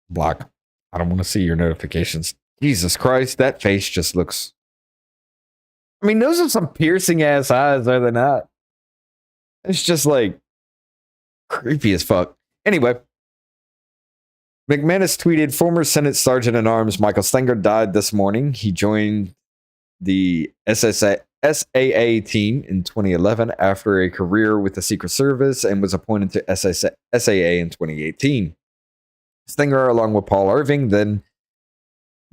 Block. I don't want to see your notifications. Jesus Christ, that face just looks... I mean, those are some piercing ass eyes, are they not? It's just like creepy as fuck. Anyway, McManus tweeted, former Senate Sergeant at Arms Michael Stenger died this morning. He joined the SAA team in 2011 after a career with the Secret Service and was appointed to SAA in 2018. Stenger, along with Paul Irving, then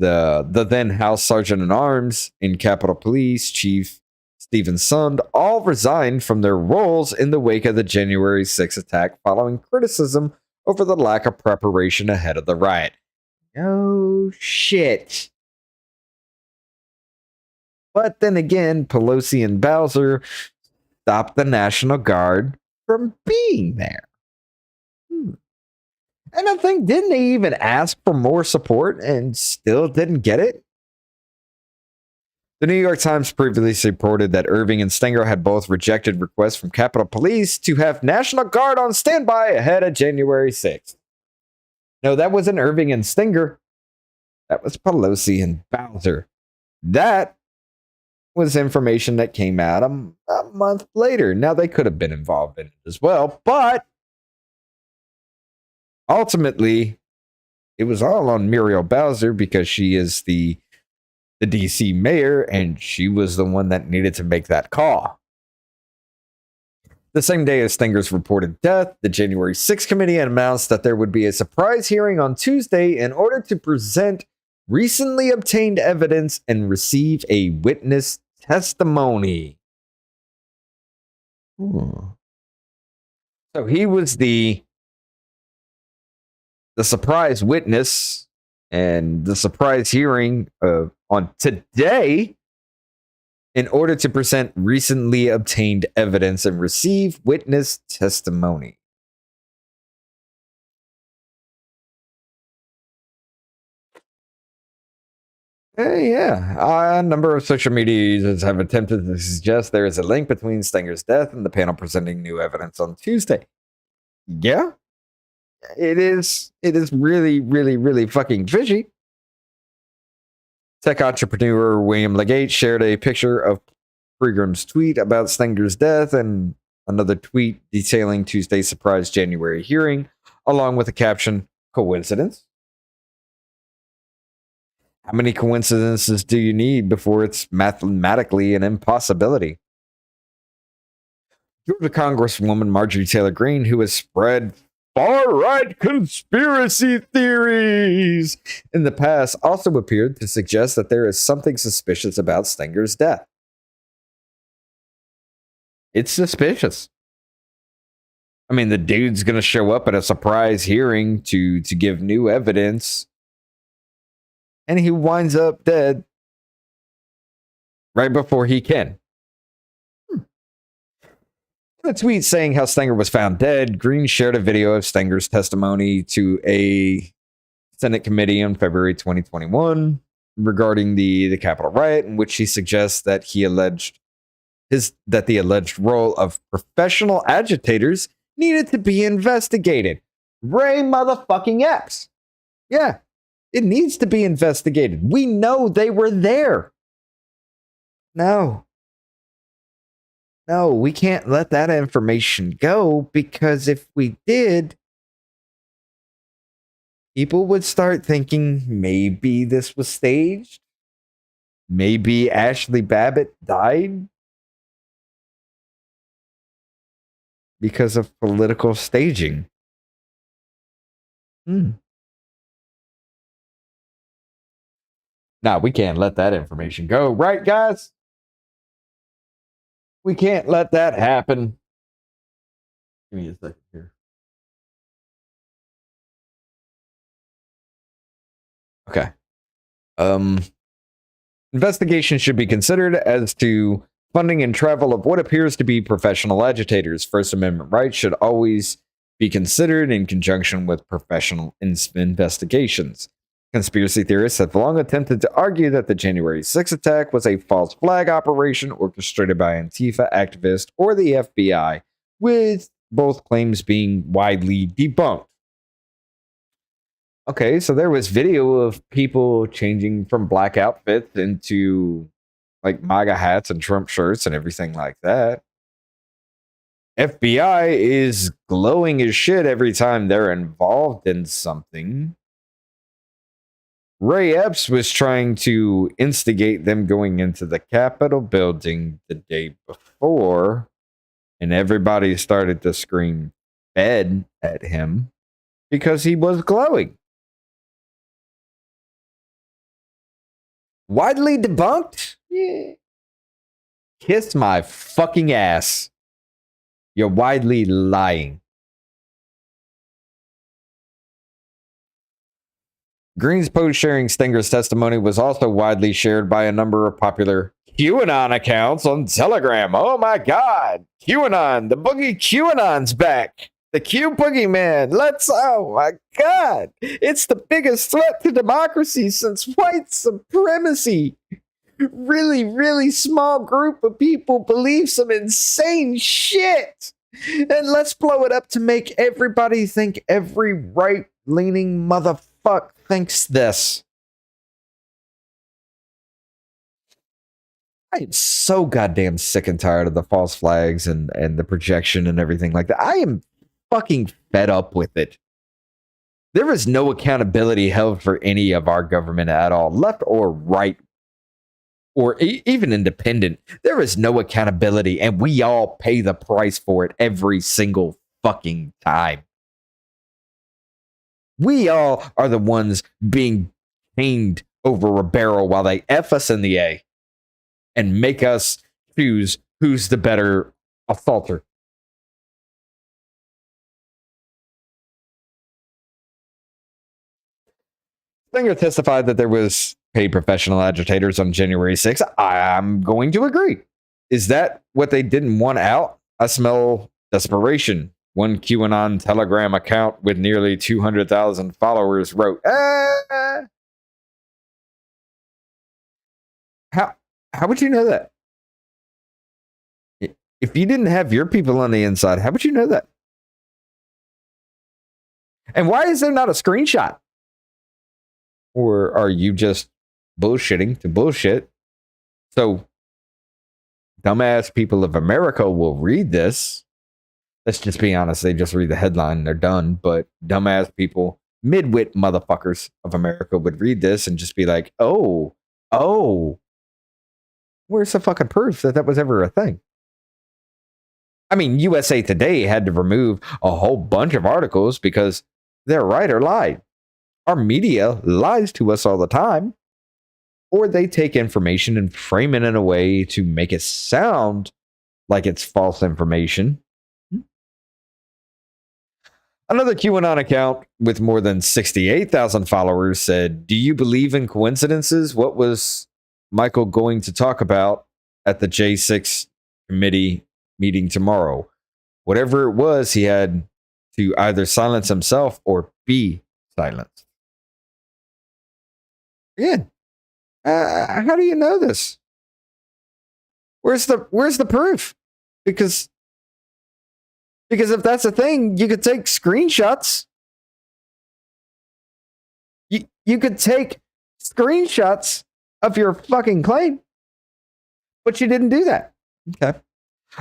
the then House Sergeant at Arms and Capitol Police Chief Stephen Sund, all resigned from their roles in the wake of the January 6th attack following criticism over the lack of preparation ahead of the riot. No shit. But then again, Pelosi and Bowser stopped the National Guard from being there. And I think, didn't they even ask for more support and still didn't get it? The New York Times previously reported that Irving and Stenger had both rejected requests from Capitol Police to have National Guard on standby ahead of January 6th. No, that wasn't Irving and Stenger. That was Pelosi and Bowser. That was information that came out a month later. Now, they could have been involved in it as well, but ultimately, it was all on Muriel Bowser because she is the DC mayor, and she was the one that needed to make that call. The same day as Stenger's reported death, the January 6th committee announced that there would be a surprise hearing on Tuesday in order to present recently obtained evidence and receive a witness testimony. So he was the surprise witness and the surprise hearing on today in order to present recently obtained evidence and receive witness testimony. A number of social media users have attempted to suggest there is a link between Stenger's death and the panel presenting new evidence on Tuesday. Yeah, it is really, really, really fucking fishy. Tech entrepreneur William Legate shared a picture of Pregram's tweet about Stenger's death and another tweet detailing Tuesday's surprise January hearing, along with a caption, "Coincidence? How many coincidences do you need before it's mathematically an impossibility?" Georgia Congresswoman Marjorie Taylor Greene, who has spread far-right conspiracy theories in the past, also appeared to suggest that there is something suspicious about Stenger's death. It's suspicious. I mean, the dude's going to show up at a surprise hearing to give new evidence, and he winds up dead right before he can. In a tweet saying how Stenger was found dead, Greene shared a video of Stenger's testimony to a Senate committee on February 2021 regarding the Capitol riot, in which he suggests that the alleged role of professional agitators needed to be investigated. Ray motherfucking Epps. Yeah, it needs to be investigated. We know they were there. No, we can't let that information go, because if we did, people would start thinking maybe this was staged. Maybe Ashley Babbitt died because of political staging. No, we can't let that information go. Right, guys? We can't let that happen. Give me a second here. Okay. Investigation should be considered as to funding and travel of what appears to be professional agitators. First Amendment rights should always be considered in conjunction with professional investigations. Conspiracy theorists have long attempted to argue that the January 6th attack was a false flag operation orchestrated by Antifa activists or the FBI, with both claims being widely debunked. Okay, so there was video of people changing from black outfits into like MAGA hats and Trump shirts and everything like that. FBI is glowing as shit every time they're involved in something. Ray Epps was trying to instigate them going into the Capitol building the day before, and everybody started to scream "Fed" at him because he was glowing. Widely debunked? Yeah. Kiss my fucking ass. You're widely lying. Greene's post sharing Stenger's testimony was also widely shared by a number of popular QAnon accounts on Telegram. Oh my God. QAnon. The boogie QAnon's back. The Q boogeyman. Oh my God. It's the biggest threat to democracy since white supremacy. Really, really small group of people believe some insane shit. And let's blow it up to make everybody think every right-leaning motherfucker thinks this. I am so goddamn sick and tired of the false flags and the projection and everything like that. I am fucking fed up with it. There is no accountability held for any of our government at all, left or right, or even independent. There is no accountability, and we all pay the price for it every single fucking time. We all are the ones being hanged over a barrel while they F us in the A and make us choose who's the better assaulter. Stenger testified that there was paid professional agitators on January 6th. I'm going to agree. Is that what they didn't want out? I smell desperation. One QAnon Telegram account with nearly 200,000 followers wrote, How would you know that? If you didn't have your people on the inside, how would you know that? And why is there not a screenshot? Or are you just bullshitting to bullshit? So dumbass people of America will read this let's just be honest. They just read the headline and they're done. But dumbass people, midwit motherfuckers of America would read this and just be like, oh, where's the fucking proof that that was ever a thing? I mean, USA Today had to remove a whole bunch of articles because their writer lied. Our media lies to us all the time. Or they take information and frame it in a way to make it sound like it's false information. Another QAnon account with more than 68,000 followers said, "Do you believe in coincidences? What was Michael going to talk about at the J6 committee meeting tomorrow? Whatever it was, he had to either silence himself or be silenced." Again, how do you know this? Where's the proof? Because if that's a thing, you could take screenshots. You could take screenshots of your fucking claim, but you didn't do that. Okay.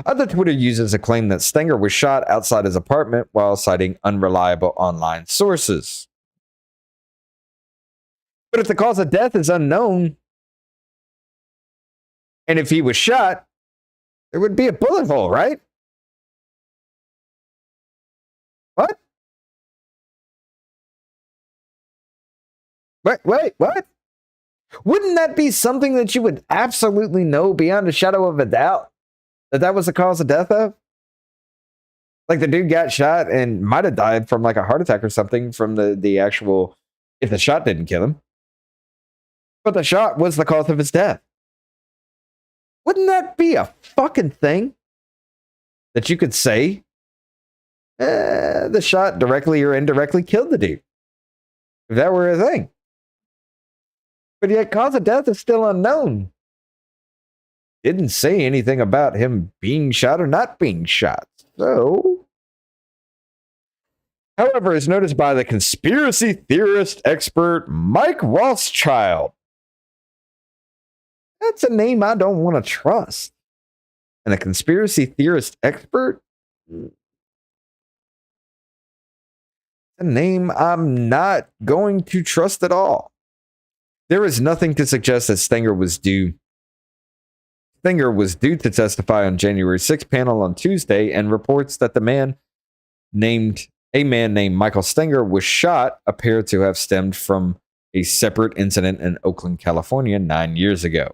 Other Twitter users have claimed that Stenger was shot outside his apartment while citing unreliable online sources. But if the cause of death is unknown, and if he was shot, there would be a bullet hole, right? What? Wait, what? Wouldn't that be something that you would absolutely know beyond a shadow of a doubt that was the cause of death of? Like the dude got shot and might have died from like a heart attack or something from the actual, if the shot didn't kill him. But the shot was the cause of his death. Wouldn't that be a fucking thing that you could say? The shot directly or indirectly killed the dude. If that were a thing. But yet cause of death is still unknown. Didn't say anything about him being shot or not being shot. So, however, as noticed by the conspiracy theorist expert Mike Rothschild, that's a name I don't want to trust. And a conspiracy theorist expert? A name I'm not going to trust at all. There is nothing to suggest that Stenger was due to testify on January 6th panel on Tuesday, and reports that a man named Michael Stenger was shot appear to have stemmed from a separate incident in Oakland, California 9 years ago.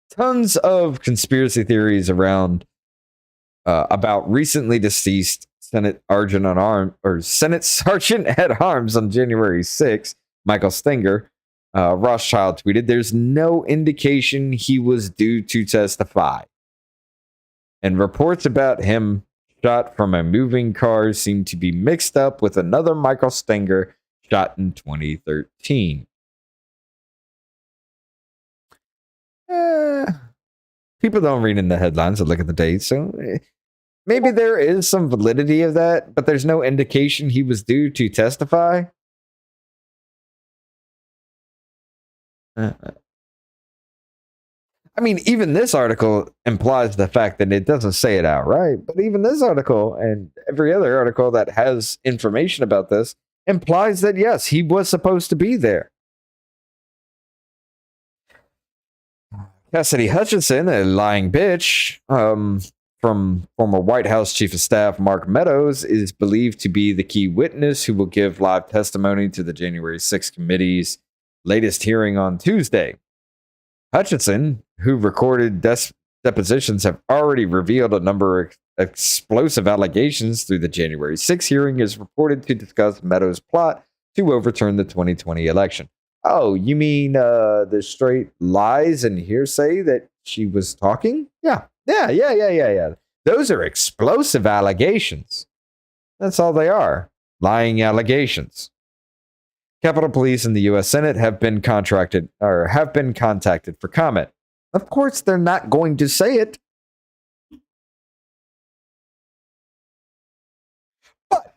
Tons of conspiracy theories around about recently deceased Senate Sergeant at Arms on January 6th, Michael Stenger. Rothschild tweeted, "There's no indication he was due to testify. And reports about him shot from a moving car seem to be mixed up with another Michael Stenger shot in 2013. People don't read in the headlines and look at the dates, so maybe there is some validity of that, but there's no indication he was due to testify. I mean, even this article implies the fact that it doesn't say it outright, but even this article and every other article that has information about this implies that, yes, he was supposed to be there. Cassidy Hutchinson, a lying bitch, from former White House Chief of Staff Mark Meadows, is believed to be the key witness who will give live testimony to the January 6th committee's latest hearing on Tuesday. Hutchinson, who recorded depositions, have already revealed a number of explosive allegations through the January 6th hearing, is reported to discuss Meadows' plot to overturn the 2020 election. Oh, you mean the straight lies and hearsay that she was talking? Yeah. Those are explosive allegations. That's all they are. Lying allegations. Capitol Police and the U.S. Senate have been contacted for comment. Of course, they're not going to say it. But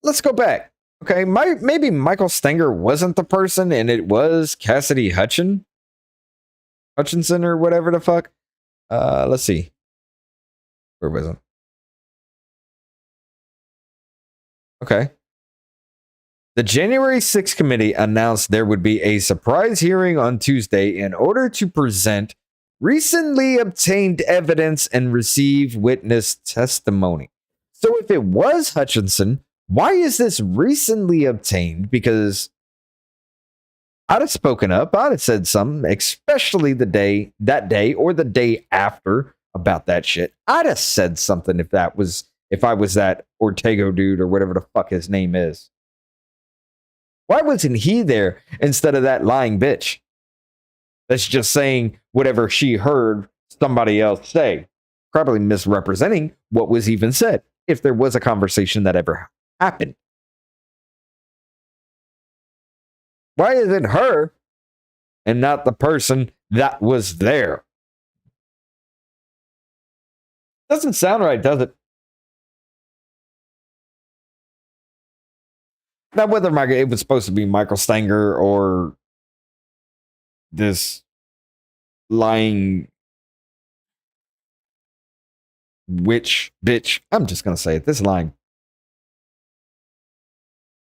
let's go back. Okay, maybe Michael Stenger wasn't the person, and it was Cassidy Hutchinson or whatever the fuck. Let's see. Where was it? Okay. The January 6th committee announced there would be a surprise hearing on Tuesday in order to present recently obtained evidence and receive witness testimony. So if it was Hutchinson, why is this recently obtained? Because I'd have spoken up, I'd have said something, especially that day or the day after about that shit. I'd have said something if I was that Ortego dude or whatever the fuck his name is. Why wasn't he there instead of that lying bitch that's just saying whatever she heard somebody else say, probably misrepresenting what was even said, if there was a conversation that ever happened? Why is it her and not the person that was there? Doesn't sound right, does it? Now, whether it was supposed to be Michael Stanger or this lying witch bitch, I'm just going to say it, this lying.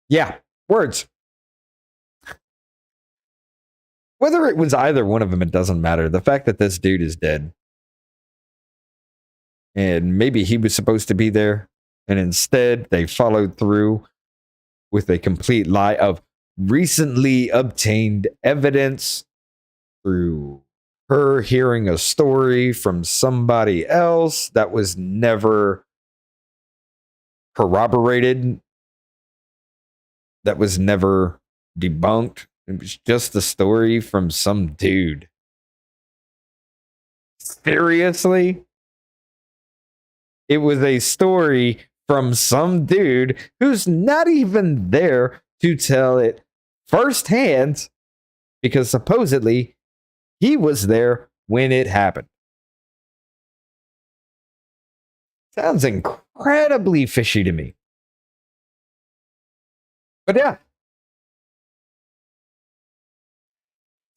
Yeah, words. Whether it was either one of them, it doesn't matter. The fact that this dude is dead, and maybe he was supposed to be there, and instead they followed through with a complete lie of recently obtained evidence through her hearing a story from somebody else that was never corroborated, that was never debunked. It was just a story from some dude. Seriously? It was a story from some dude who's not even there to tell it firsthand, because supposedly he was there when it happened. Sounds incredibly fishy to me. But yeah.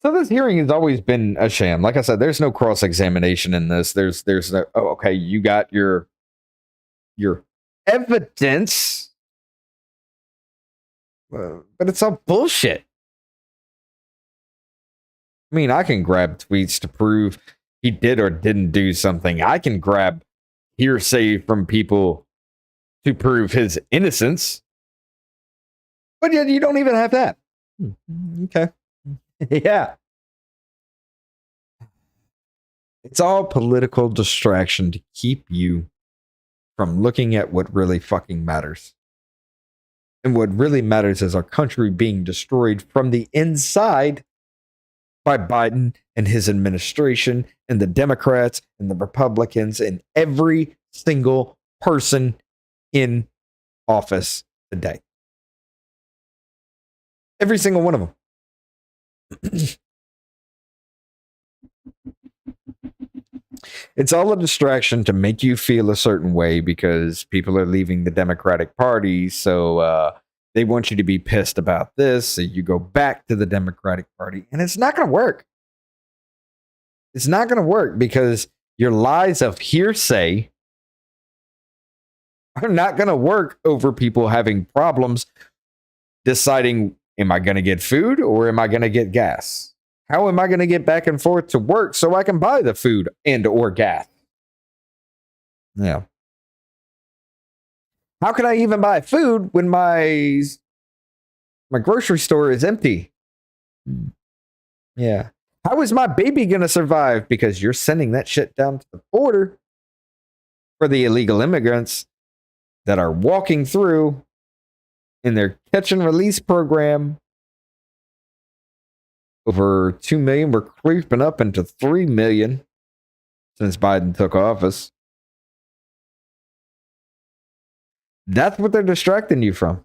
So this hearing has always been a sham. Like I said, there's no cross-examination in this. There's no, oh, okay, you got your evidence, but it's all bullshit. I mean, I can grab tweets to prove he did or didn't do something. I can grab hearsay from people to prove his innocence. But yet you don't even have that. Okay. Yeah. It's all political distraction to keep you from looking at what really fucking matters. And what really matters is our country being destroyed from the inside by Biden and his administration and the Democrats and the Republicans and every single person in office today. Every single one of them. It's all a distraction to make you feel a certain way because people are leaving the Democratic Party. So they want you to be pissed about this. So you go back to the Democratic Party. And it's not going to work. It's not going to work because your lies of hearsay are not going to work over people having problems deciding, am I going to get food or am I going to get gas? How am I going to get back and forth to work so I can buy the food and or gas? Yeah. How can I even buy food when my grocery store is empty? Yeah. How is my baby going to survive? Because you're sending that shit down to the border for the illegal immigrants that are walking through in their catch and release program. Over 2 million. We're creeping up into 3 million since Biden took office. That's what they're distracting you from.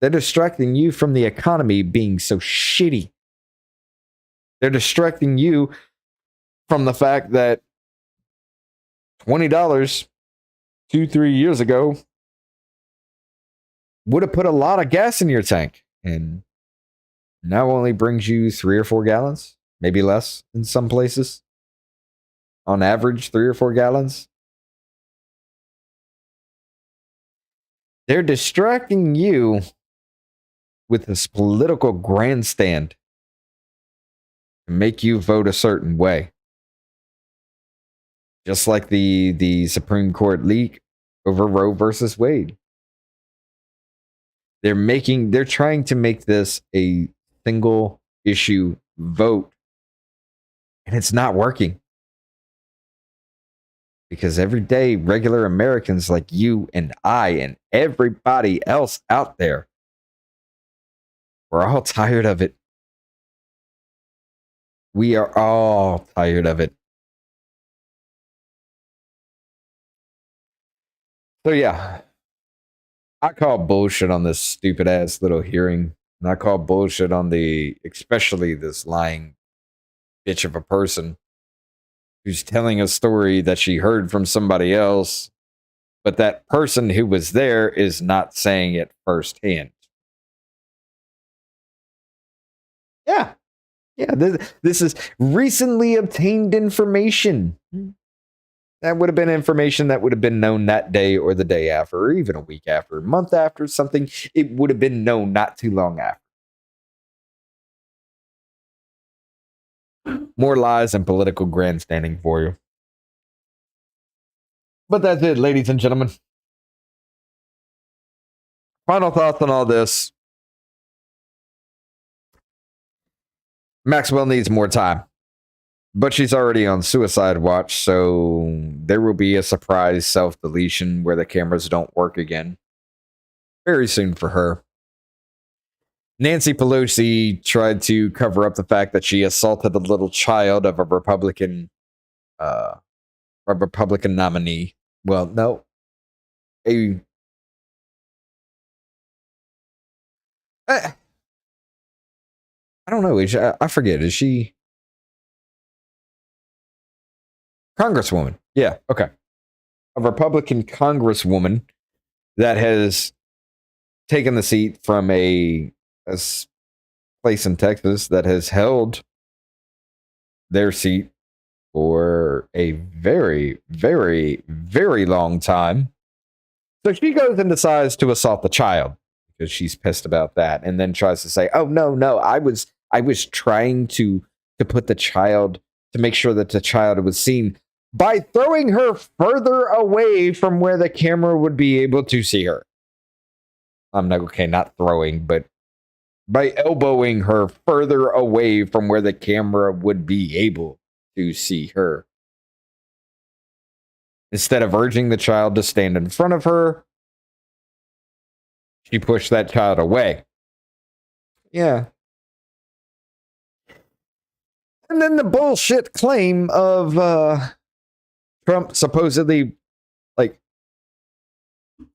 They're distracting you from the economy being so shitty. They're distracting you from the fact that $20 2-3 years ago would have put a lot of gas in your tank, and now only brings you 3 or 4 gallons, maybe less in some places. On average, 3 or 4 gallons. They're distracting you with this political grandstand to make you vote a certain way. Just like the Supreme Court leak over Roe versus Wade. They're trying to make this a single issue vote, and it's not working. Because every day, regular Americans like you and I and everybody else out there, we're all tired of it. We are all tired of it. So yeah, I call bullshit on this stupid ass little hearing. And I call bullshit on especially this lying bitch of a person who's telling a story that she heard from somebody else, but that person who was there is not saying it firsthand. Yeah. Yeah, this is recently obtained information. That would have been information that would have been known that day or the day after, or even a week after, a month after, something. It would have been known not too long after. More lies and political grandstanding for you. But that's it, ladies and gentlemen. Final thoughts on all this. Maxwell needs more time. But she's already on suicide watch, so there will be a surprise self-deletion where the cameras don't work again. Very soon for her. Nancy Pelosi tried to cover up the fact that she assaulted a little child of a Republican nominee. Well, no. I don't know. I forget. Is she Congresswoman? Yeah, okay. A Republican Congresswoman that has taken the seat from a place in Texas that has held their seat for a very, very, very long time. So she goes and decides to assault the child because she's pissed about that, and then tries to say, "Oh no, I was trying to put the child, to make sure that the child was seen by throwing her further away from where the camera would be able to see her." I'm not okay, not throwing, but by elbowing her further away from where the camera would be able to see her. Instead of urging the child to stand in front of her, she pushed that child away. Yeah. And then the bullshit claim of Trump supposedly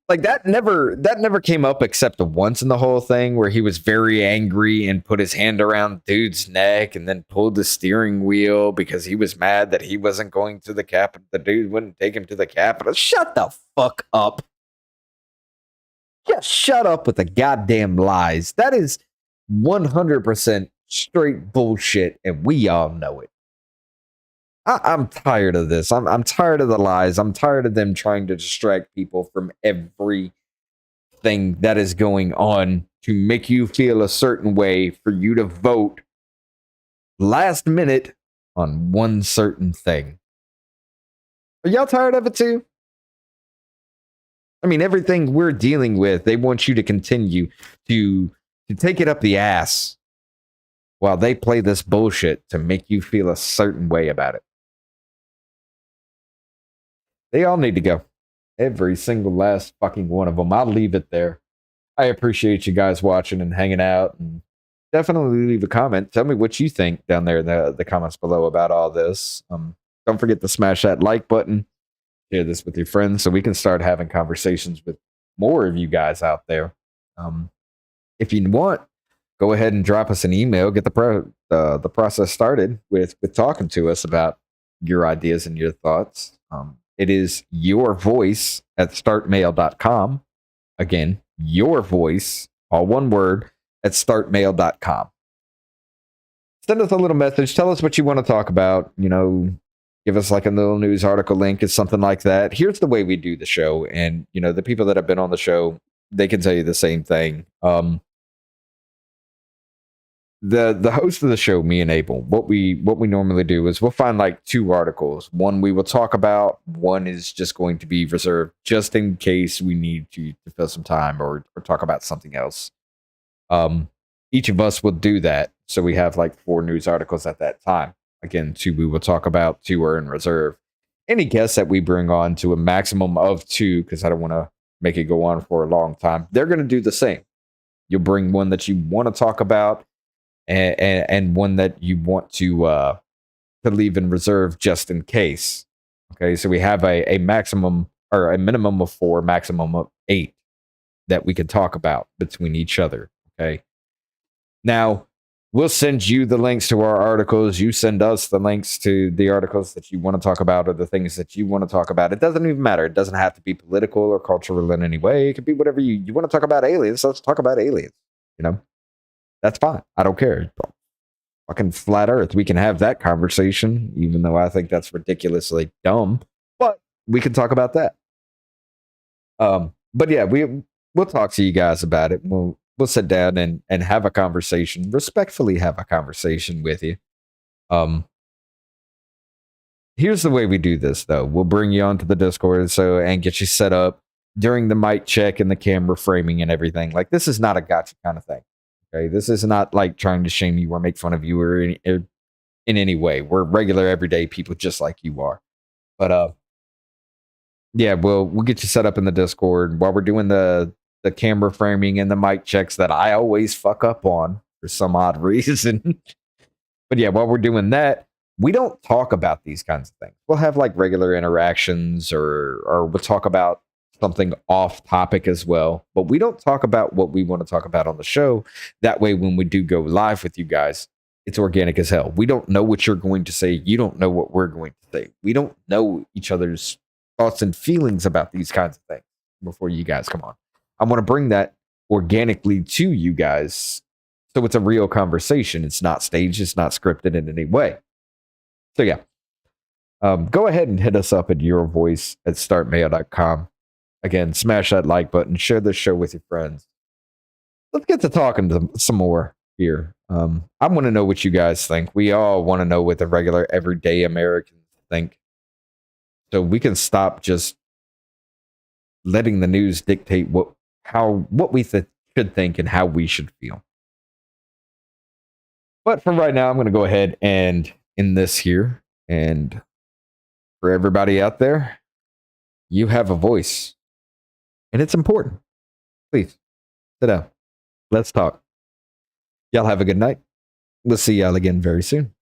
like that never came up except once in the whole thing, where he was very angry and put his hand around dude's neck and then pulled the steering wheel because he was mad that he wasn't going to the Capitol. The dude wouldn't take him to the Capitol. Shut the fuck up. Just shut up with the goddamn lies. That is 100% straight bullshit, and we all know it. I'm tired of this. I'm tired of the lies. I'm tired of them trying to distract people from everything that is going on to make you feel a certain way for you to vote last minute on one certain thing. Are y'all tired of it too? I mean, everything we're dealing with, they want you to continue to take it up the ass while they play this bullshit to make you feel a certain way about it. They all need to go. Every single last fucking one of them. I'll leave it there. I appreciate you guys watching and hanging out. And definitely leave a comment. Tell me what you think down there in the comments below about all this. Don't forget to smash that like button. Share this with your friends so we can start having conversations with more of you guys out there. If you want, go ahead and drop us an email. Get the process started with talking to us about your ideas and your thoughts. It is your voice at startmail.com. Again, your voice, all one word, at startmail.com. Send us a little message. Tell us what you want to talk about. You know, give us like a little news article link or something like that. Here's the way we do the show. And, you know, the people that have been on the show they can tell you the same thing. The host of the show, me and Abel, what we normally do is we'll find like 2 articles. One we will talk about. One is just going to be reserved just in case we need to fill some time or talk about something else. Each of us will do that, so we have like 4 news articles at that time. Again, 2 we will talk about, 2 are in reserve. Any guests that we bring on to a maximum of 2, because I don't want to make it go on for a long time, they're going to do the same. You'll bring one that you want to talk about, and one that you want to leave in reserve just in case. Okay, so we have a maximum or a minimum of 4, maximum of 8 that we can talk about between each other. Okay, now we'll send you the links to our articles. You send us the links to the articles that you want to talk about or the things that you want to talk about. It doesn't even matter. It doesn't have to be political or cultural in any way. It could be whatever you want to talk about aliens. Let's talk about aliens. You know, that's fine. I don't care. Fucking flat Earth. We can have that conversation, even though I think that's ridiculously dumb. But we can talk about that. But yeah, we'll talk to you guys about it. We'll sit down and have a conversation, respectfully have a conversation with you. Here's the way we do this, though. We'll bring you onto the Discord and get you set up during the mic check and the camera framing and everything. Like, this is not a gotcha kind of thing. Okay, this is not like trying to shame you or make fun of you or in any way. We're regular, everyday people just like you are. But yeah, we'll get you set up in the Discord while we're doing the camera framing and the mic checks that I always fuck up on for some odd reason. But yeah, while we're doing that, we don't talk about these kinds of things. We'll have like regular interactions or we'll talk about something off topic as well, but we don't talk about what we want to talk about on the show. That way, when we do go live with you guys, it's organic as hell. We don't know what you're going to say. You don't know what we're going to say. We don't know each other's thoughts and feelings about these kinds of things before you guys come on. I want to bring that organically to you guys, so it's a real conversation. It's not staged. It's not scripted in any way. So yeah, go ahead and hit us up at yourvoice@startmail.com. Again, smash that like button, share this show with your friends. Let's get to talking to some more here. I want to know what you guys think. We all want to know what the regular, everyday Americans think. So we can stop just letting the news dictate what we should think and how we should feel. But for right now, I'm going to go ahead and end this here. And for everybody out there, you have a voice. And it's important. Please, sit down. Let's talk. Y'all have a good night. We'll see y'all again very soon.